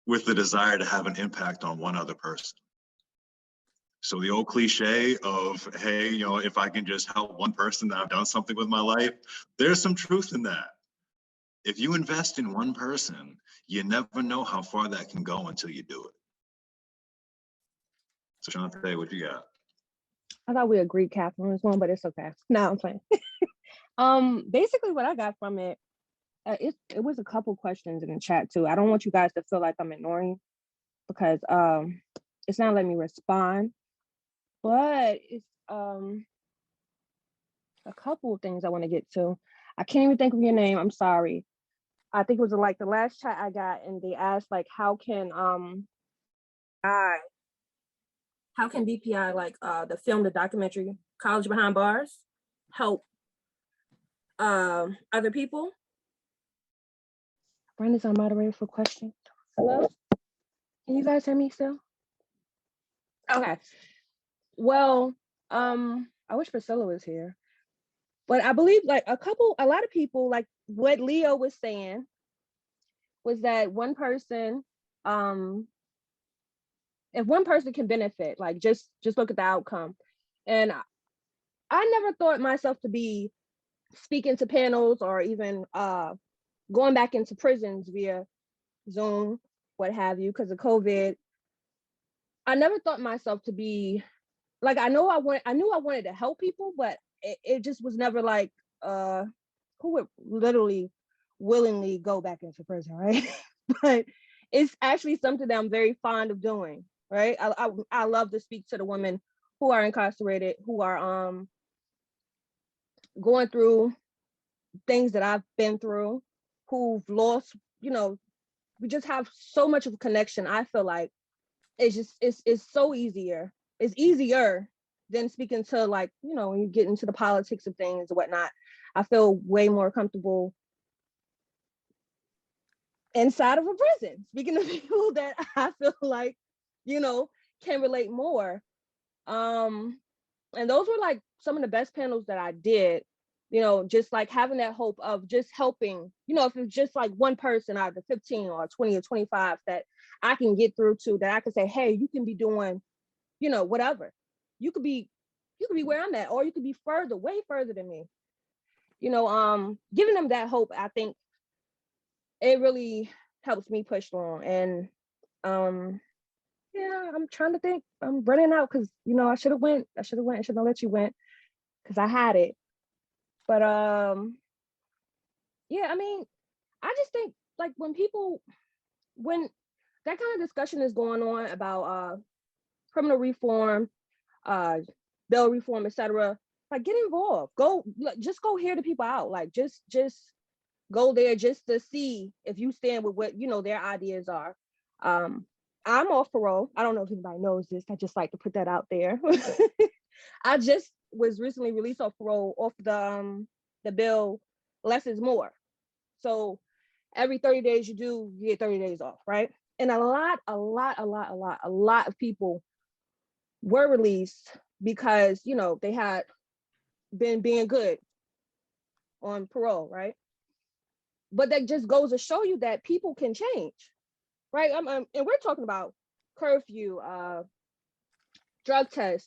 with the desire to have an impact on one other person. So the old cliche of, hey, if I can just help one person, that I've done something with my life, there's some truth in that. If you invest in one person, you never know how far that can go until you do it. So Shantae, what you got? I thought we agreed Catherine was one, but it's okay. No, I'm playing. Basically what I got from it it was a couple questions in the chat too. I don't want you guys to feel like I'm ignoring because it's not letting me respond, but it's a couple of things I want to get to. I can't even think of your name. I'm sorry. I think it was like the last chat I got, and they asked like, how can BPI, like the film, the documentary College Behind Bars, help other people? Brandon's our moderator for questions. Hello? Can you guys hear me still? Okay. Well, I wish Priscilla was here. But I believe like a lot of people, like what Leo was saying, was that one person, if one person can benefit, like just look at the outcome. And I never thought myself to be speaking to panels or even going back into prisons via Zoom, what have you, because of COVID. I never thought myself to be like, I knew I wanted to help people, but it just was never like who would literally willingly go back into prison, right? But it's actually something that I'm very fond of doing, right? I love to speak to the women who are incarcerated, who are going through things that I've been through, who've lost, we just have so much of a connection. I feel like it's so easier. It's easier than speaking to, like, when you get into the politics of things and whatnot. I feel way more comfortable inside of a prison, speaking to people that I feel like, can relate more. And those were like some of the best panels that I did, just like having that hope of just helping, if it's just like one person out of the 15 or 20 or 25 that I can get through to, that I can say, hey, you can be doing, whatever. You could be where I'm at, or you could be way further than me. Giving them that hope, I think it really helps me push on. And yeah, I'm trying to think. I'm running out because I should have went. I should have let you went because I had it. But yeah, I mean, I just think like when that kind of discussion is going on about criminal reform, bail reform, etc., like get involved. Just go hear the people out. Like just go there just to see if you stand with what their ideas are. I'm off parole. I don't know if anybody knows this. I just like to put that out there. I just was recently released off parole off the bill less is more. So every 30 days you get 30 days off, right? And a lot of people were released because they had been being good on parole, right? But that just goes to show you that people can change, right? And we're talking about curfew, drug tests,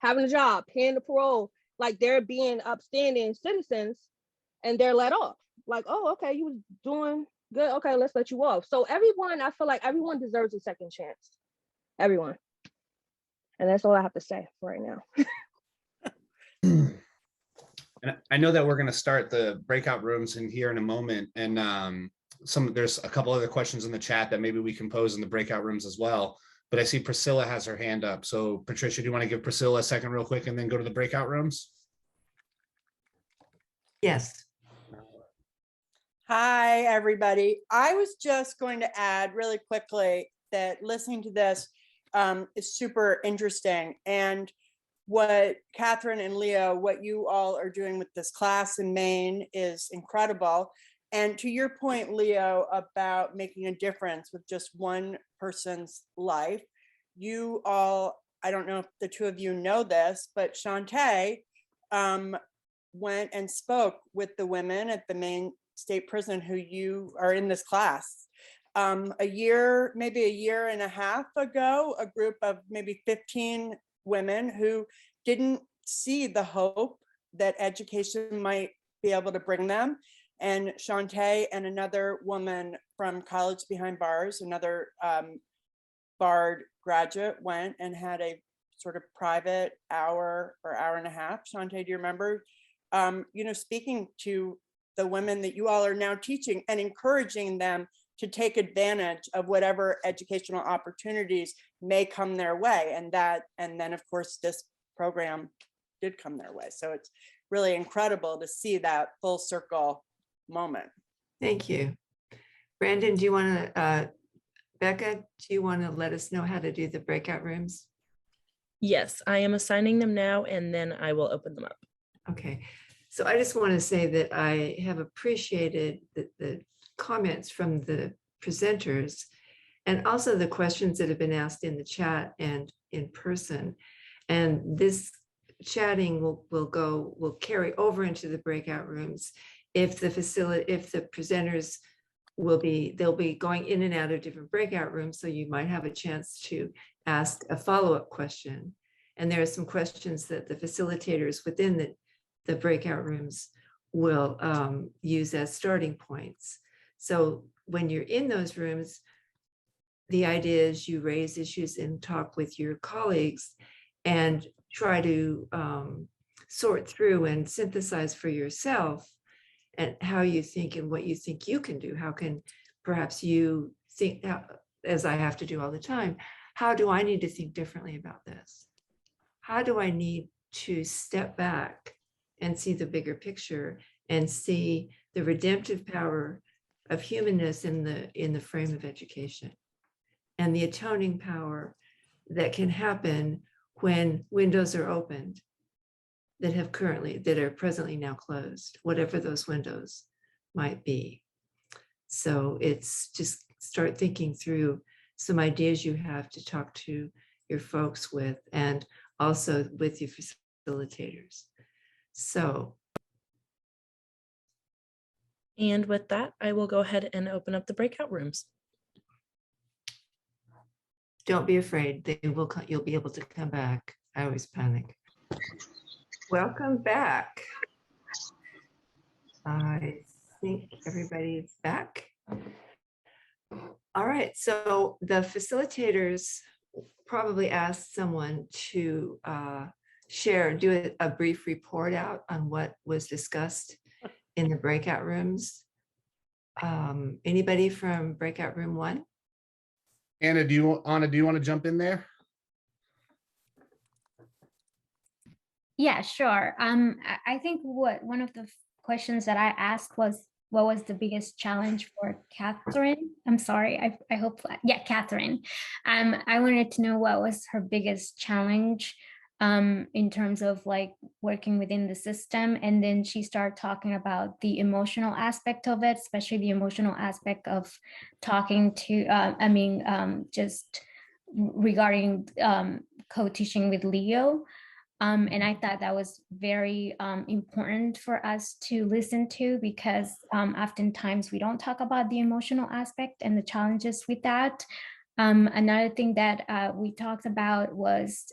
having a job, paying the parole, like they're being upstanding citizens and they're let off. Like, oh, okay, you was doing good. Okay, let's let you off. So I feel like everyone deserves a second chance. Everyone. And that's all I have to say for right now. And I know that we're going to start the breakout rooms in here in a moment. And there's a couple other questions in the chat that maybe we can pose in the breakout rooms as well. But I see Priscilla has her hand up. So Patricia, do you want to give Priscilla a second real quick and then go to the breakout rooms? Yes. Hi, everybody. I was just going to add really quickly that listening to this is super interesting. And what Catherine and Leo, what you all are doing with this class in Maine is incredible. And to your point, Leo, about making a difference with just one person's life, you all, I don't know if the two of you know this, but Shantae went and spoke with the women at the Maine State Prison who you are in this class. Maybe a year and a half ago, a group of maybe 15 women who didn't see the hope that education might be able to bring them. And Shantae and another woman from College Behind Bars, another barred graduate, went and had a sort of private hour or hour and a half. Shantae, do you remember? Speaking to the women that you all are now teaching and encouraging them to take advantage of whatever educational opportunities may come their way. And then of course, this program did come their way. So it's really incredible to see that full circle moment. Thank you. Brandon, do you want to, Becca, do you want to let us know how to do the breakout rooms? Yes, I am assigning them now, and then I will open them up. Okay, so I just want to say that I have appreciated the comments from the presenters and also the questions that have been asked in the chat and in person. And this chatting will carry over into the breakout rooms if the presenters they'll be going in and out of different breakout rooms. So you might have a chance to ask a follow-up question. And there are some questions that the facilitators within the breakout rooms will use as starting points. So when you're in those rooms, the idea is you raise issues and talk with your colleagues and try to sort through and synthesize for yourself and how you think and what you think you can do. How can perhaps you think, as I have to do all the time, how do I need to think differently about this? How do I need to step back and see the bigger picture and see the redemptive power of humanness in the frame of education and the atoning power that can happen when windows are opened that are presently now closed, whatever those windows might be. So it's just start thinking through some ideas you have to talk to your folks with and also with your facilitators. So. And with that, I will go ahead and open up the breakout rooms. Don't be afraid, you'll be able to come back. I always panic. Welcome back. I think everybody's back. All right, so the facilitators probably asked someone to do a brief report out on what was discussed in the breakout rooms. Anybody from breakout room 1? Anna, do you want to jump in there? Yeah, sure. I think one of the questions that I asked was, what was the biggest challenge for Catherine? I'm sorry, I hope, yeah, Catherine. I wanted to know what was her biggest challenge in terms of like working within the system. And then she started talking about the emotional aspect of it, especially the emotional aspect of talking to, just regarding co-teaching with Leo. And I thought that was very important for us to listen to because oftentimes we don't talk about the emotional aspect and the challenges with that. Another thing that we talked about was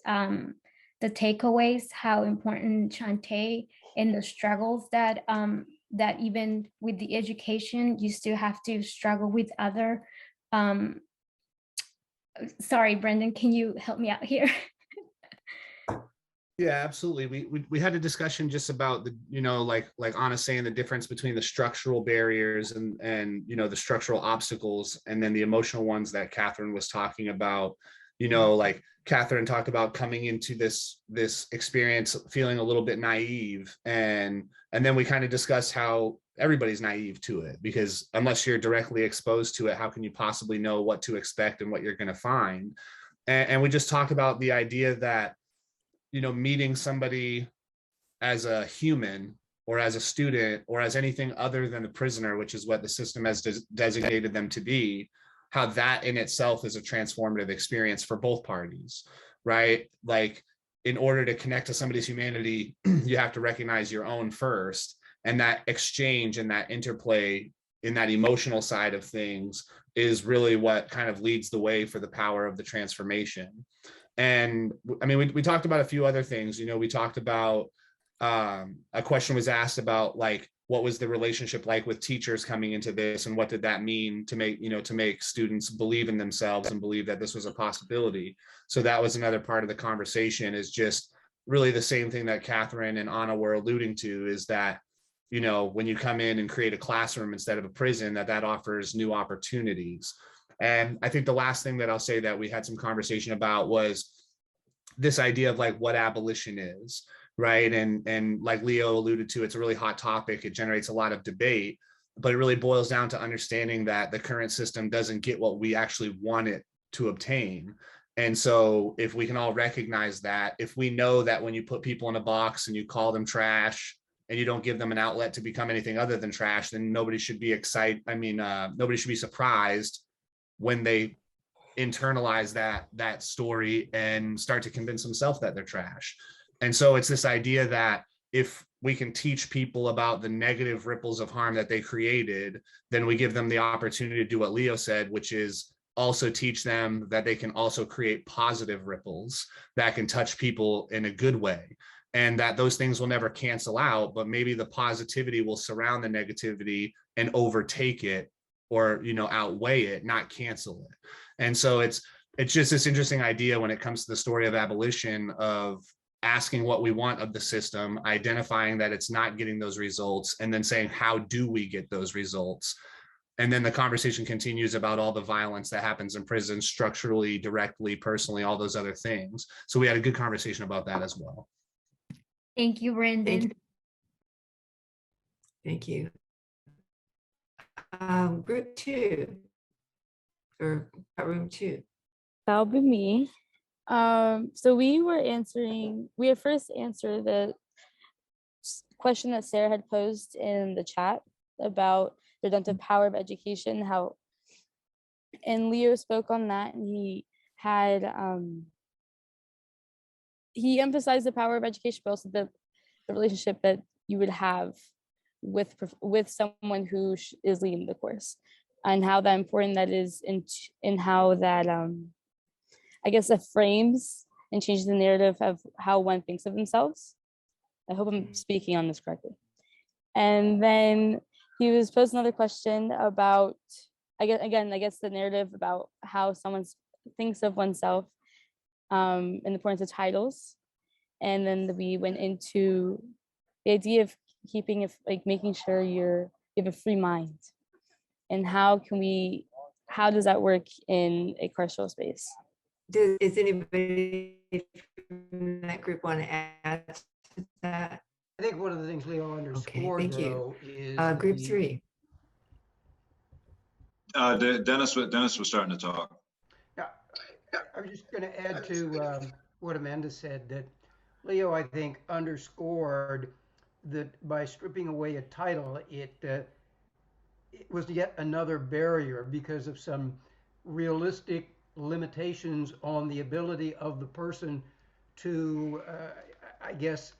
the takeaways, how important Shantae and the struggles that that even with the education, you still have to struggle with other. Sorry, Brendan, can you help me out here? Yeah, absolutely. We had a discussion just about the, like Anna saying, the difference between the structural barriers and the structural obstacles, and then the emotional ones that Catherine was talking about. Like Catherine talked about coming into this experience feeling a little bit naive, and then we kind of discussed how everybody's naive to it, because unless you're directly exposed to it, how can you possibly know what to expect and what you're going to find? And we just talked about the idea that meeting somebody as a human or as a student or as anything other than a prisoner, which is what the system has designated them to be, how that in itself is a transformative experience for both parties, right? Like, in order to connect to somebody's humanity, you have to recognize your own first. And that exchange and that interplay in that emotional side of things is really what kind of leads the way for the power of the transformation. And I mean, we talked about a few other things. We talked about a question was asked about, like, what was the relationship like with teachers coming into this, and what did that mean to make students believe in themselves and believe that this was a possibility. So that was another part of the conversation, is just really the same thing that Catherine and Anna were alluding to, is that you know, when you come in and create a classroom instead of a prison, that offers new opportunities. And I think the last thing that I'll say that we had some conversation about was this idea of like what abolition is, right? And like Leo alluded to, it's a really hot topic. It generates a lot of debate, but it really boils down to understanding that the current system doesn't get what we actually want it to obtain. And so if we can all recognize that, if we know that when you put people in a box and you call them trash and you don't give them an outlet to become anything other than trash, then nobody should be excited. I mean, nobody should be surprised when they internalize that story and start to convince themselves that they're trash. And so it's this idea that if we can teach people about the negative ripples of harm that they created, then we give them the opportunity to do what Leo said, which is also teach them that they can also create positive ripples that can touch people in a good way, and that those things will never cancel out, but maybe the positivity will surround the negativity and overtake it, or, you know, outweigh it, not cancel it. And so it's just this interesting idea when it comes to the story of abolition, of asking what we want of the system, identifying that it's not getting those results, and then saying, how do we get those results? And then the conversation continues about all the violence that happens in prison, structurally, directly, personally, all those other things. So we had a good conversation about that as well. Thank you, Brandon. Thank you. Group 2, or room 2. That'll be me. So we had first answered the question that Sarah had posed in the chat about the redemptive power of education, and Leo spoke on that, and he emphasized the power of education, but also the relationship that you would have with someone who is leading the course, and how that important that is in how that I guess it frames and changes the narrative of how one thinks of themselves. I hope I'm speaking on this correctly. And then he was posed another question about, I guess the narrative about how someone thinks of oneself, and the importance of titles. And then we went into the idea of making sure you have a free mind, and how does that work in a carceral space? Does anybody from that group want to add to that? I think one of the things Leo underscored, thank you. Is Group 3. Dennis was starting to talk. Yeah, I was just going to add to what Amanda said, that Leo, I think, underscored that by stripping away a title, it was yet another barrier because of some realistic limitations on the ability of the person to, I guess,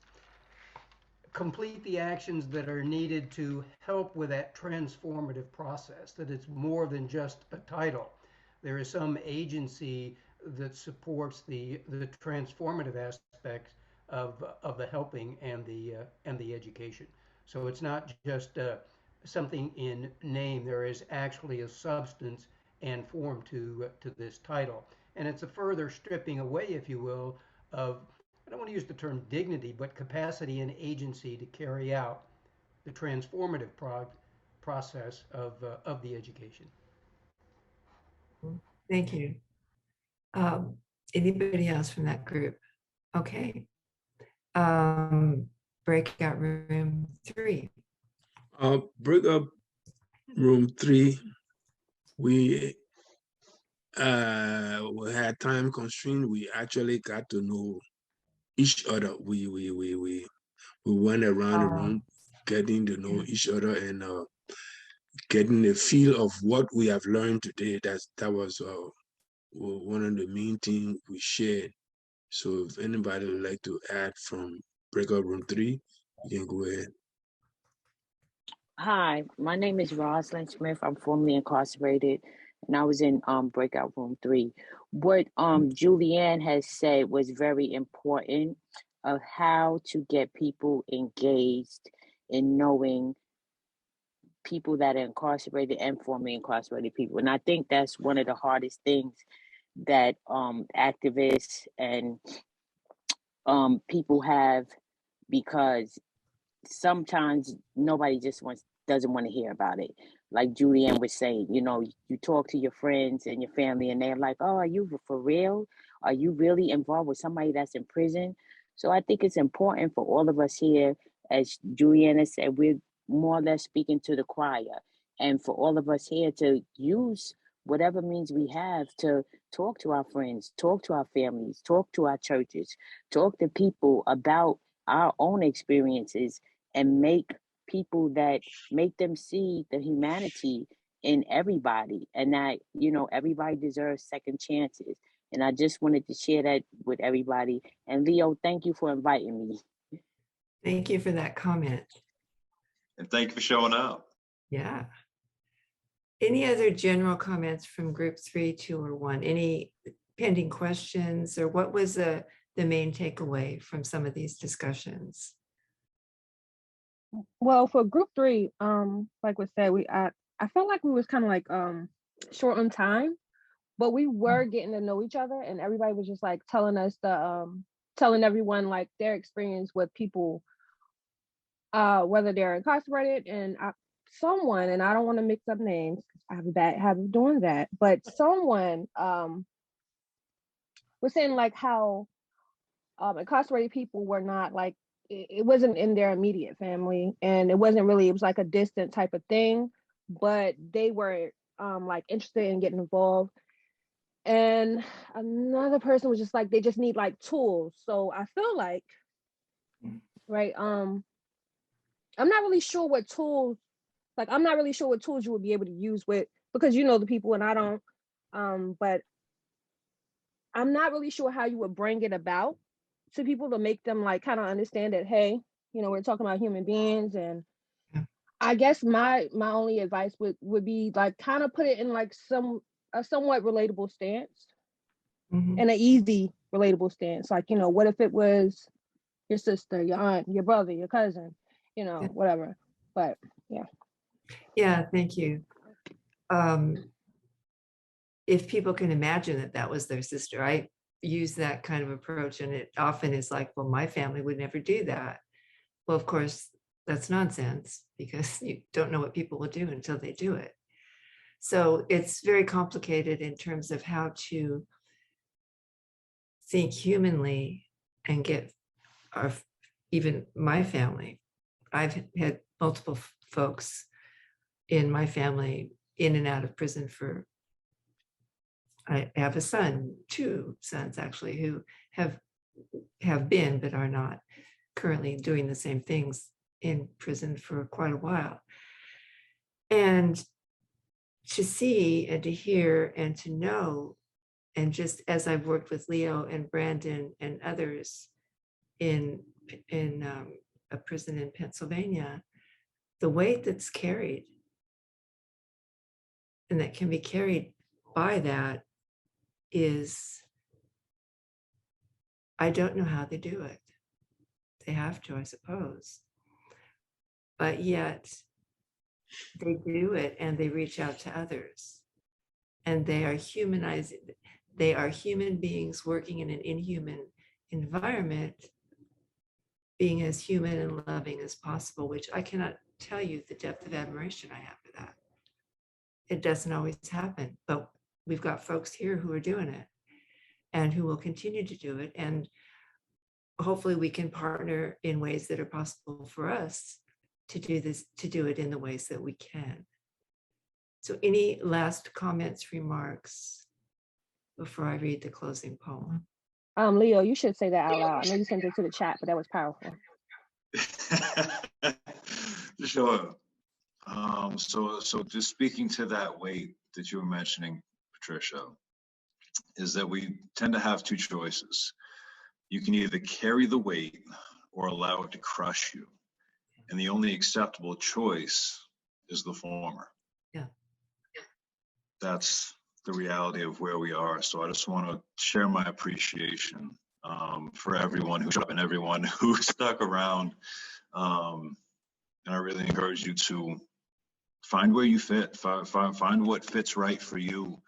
complete the actions that are needed to help with that transformative process, that it's more than just a title. There is some agency that supports the transformative aspects of the helping and the education. So it's not just something in name. There is actually a substance and form to this title. And it's a further stripping away, if you will, of, I don't want to use the term dignity, but capacity and agency to carry out the transformative process of the education. Thank you. Anybody else from that group? Okay. Breakout room 3. Breakout room 3, we had time constraint. We actually got to know each other. We went around the room, getting to know each other, and getting a feel of what we have learned today. That was one of the main things we shared. So if anybody would like to add from breakout room 3, you can go ahead. Hi, my name is Rosalind Smith. I'm formerly incarcerated, and I was in breakout room 3. What Julianne has said was very important, of how to get people engaged in knowing people that are incarcerated and formerly incarcerated people. And I think that's one of the hardest things that activists and people have, because sometimes nobody just doesn't want to hear about it. Like Julianne was saying, you know, you talk to your friends and your family and they're like, oh, are you for real? Are you really involved with somebody that's in prison? So I think it's important for all of us here, as Julianne said, we're more or less speaking to the choir, and for all of us here to use whatever means we have to talk to our friends, talk to our families, talk to our churches, talk to people about our own experiences, and make them see the humanity in everybody, and that, you know, everybody deserves second chances. And I just wanted to share that with everybody. And Leo, thank you for inviting me. Thank you for that comment. And thank you for showing up. Yeah. Any other general comments from group 3, 2, or 1? Any pending questions, or what was the main takeaway from some of these discussions? Well, for group 3, like we said, I felt like we was kind of like short on time, but we were getting to know each other, and everybody was just like telling everyone like their experience with people, whether they're incarcerated, and someone, and I don't want to mix up names, I have a bad habit of doing that, but someone was saying like how incarcerated people were not like, it wasn't in their immediate family, and it was like a distant type of thing, but they were like interested in getting involved. And another person was just like, they just need like tools. So I feel like, right, I'm not really sure what tools you would be able to use with, because you know the people and I don't, but I'm not really sure how you would bring it about to people to make them like kind of understand that, hey, you know, we're talking about human beings. And I guess my only advice would be like kind of put it in like a somewhat relatable stance, and an easy relatable stance. Like, you know, what if it was your sister, your aunt, your brother, your cousin, you know, whatever. But yeah. Yeah, thank you. If people can imagine that was their sister, I use that kind of approach, and it often is like, well, my family would never do that. Well, of course, that's nonsense, because you don't know what people will do until they do it. So it's very complicated in terms of how to think humanly and get even my family. I've had multiple folks in my family in and out of prison I have a son, 2 sons actually, who have been, but are not currently doing the same things in prison for quite a while. And to see and to hear and to know, and just as I've worked with Leo and Brandon and others in a prison in Pennsylvania, the weight that's carried and that can be carried by that is, I don't know how they do it. They have to, I suppose. But yet they do it, and they reach out to others, and they are humanizing. They are human beings working in an inhuman environment, being as human and loving as possible, which I cannot tell you the depth of admiration I have for that. It doesn't always happen, but we've got folks here who are doing it and who will continue to do it. And hopefully we can partner in ways that are possible for us to do this, to do it in the ways that we can. So any last comments, remarks before I read the closing poem? Leo, you should say that out loud. I know you sent it to the chat, but that was powerful. Sure. So just speaking to that weight that you were mentioning, Patricia, is that we tend to have 2 choices. You can either carry the weight or allow it to crush you. And the only acceptable choice is the former. Yeah. That's the reality of where we are. So I just want to share my appreciation for everyone who showed up and everyone who stuck around. And I really encourage you to find where you fit, find what fits right for you.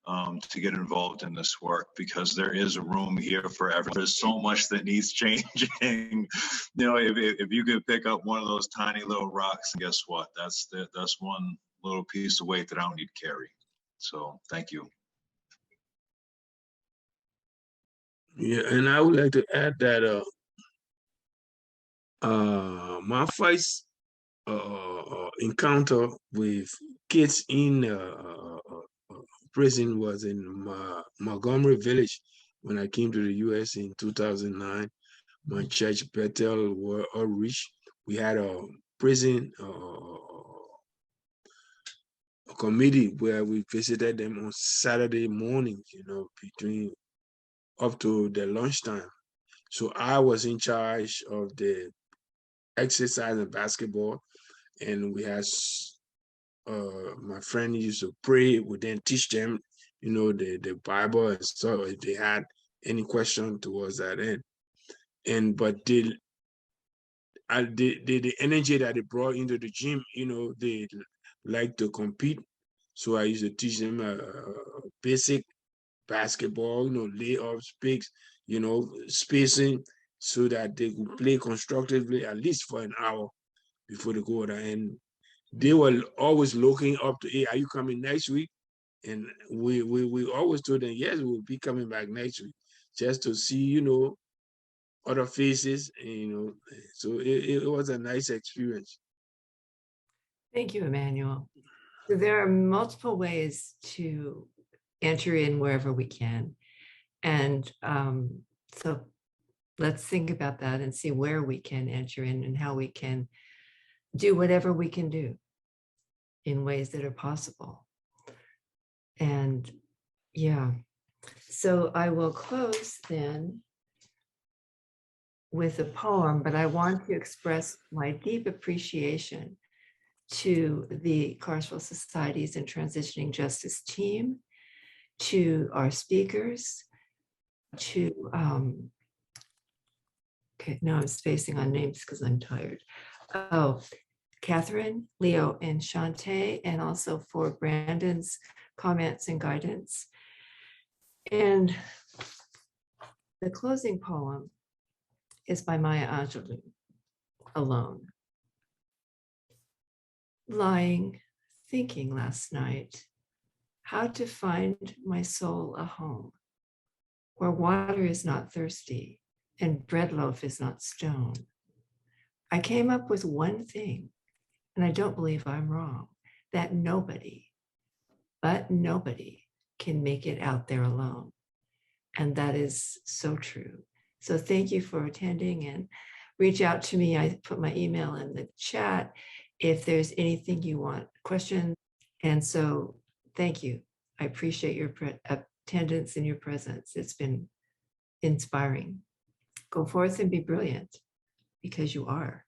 to get involved in this work, because there is a room here for everyone. There's so much that needs changing. You know, if you could pick up one of those tiny little rocks, guess what? That's one little piece of weight that I don't need to carry. So thank you. Yeah, and I would like to add that my first encounter with kids in prison was in Montgomery Village when I came to the U.S. in 2009. My church, Bethel Outreach, we had a prison a committee where we visited them on Saturday mornings, you know, between up to the lunchtime. So I was in charge of the exercise and basketball, and we had my friend used to pray. We then teach them, you know, the Bible and stuff if they had any question towards that end. And but the energy that they brought into the gym, you know, they like to compete. So I used to teach them basic basketball, you know, layups, picks, you know, spacing, so that they could play constructively at least for an hour before they go there. And they were always looking up to, hey, are you coming next week? And we always told them, yes, we'll be coming back next week, just to see, you know, other faces, and, you know, so it was a nice experience. Thank you, Emmanuel. So there are multiple ways to enter in wherever we can. And so let's think about that and see where we can enter in and how we can do whatever we can do in ways that are possible. And yeah, so I will close then with a poem, but I want to express my deep appreciation to the Carceral Societies and Transitioning Justice team, to our speakers, to, okay, now I'm spacing on names because I'm tired. Oh, Catherine, Leo, and Shantae, and also for Brandon's comments and guidance. And the closing poem is by Maya Angelou, Alone. Lying, thinking last night, how to find my soul a home, where water is not thirsty and bread loaf is not stone. I came up with one thing, and I don't believe I'm wrong, that nobody, but nobody can make it out there alone. And that is so true. So thank you for attending, and reach out to me. I put my email in the chat if there's anything you want, questions. And so thank you. I appreciate your attendance and your presence. It's been inspiring. Go forth and be brilliant, because you are.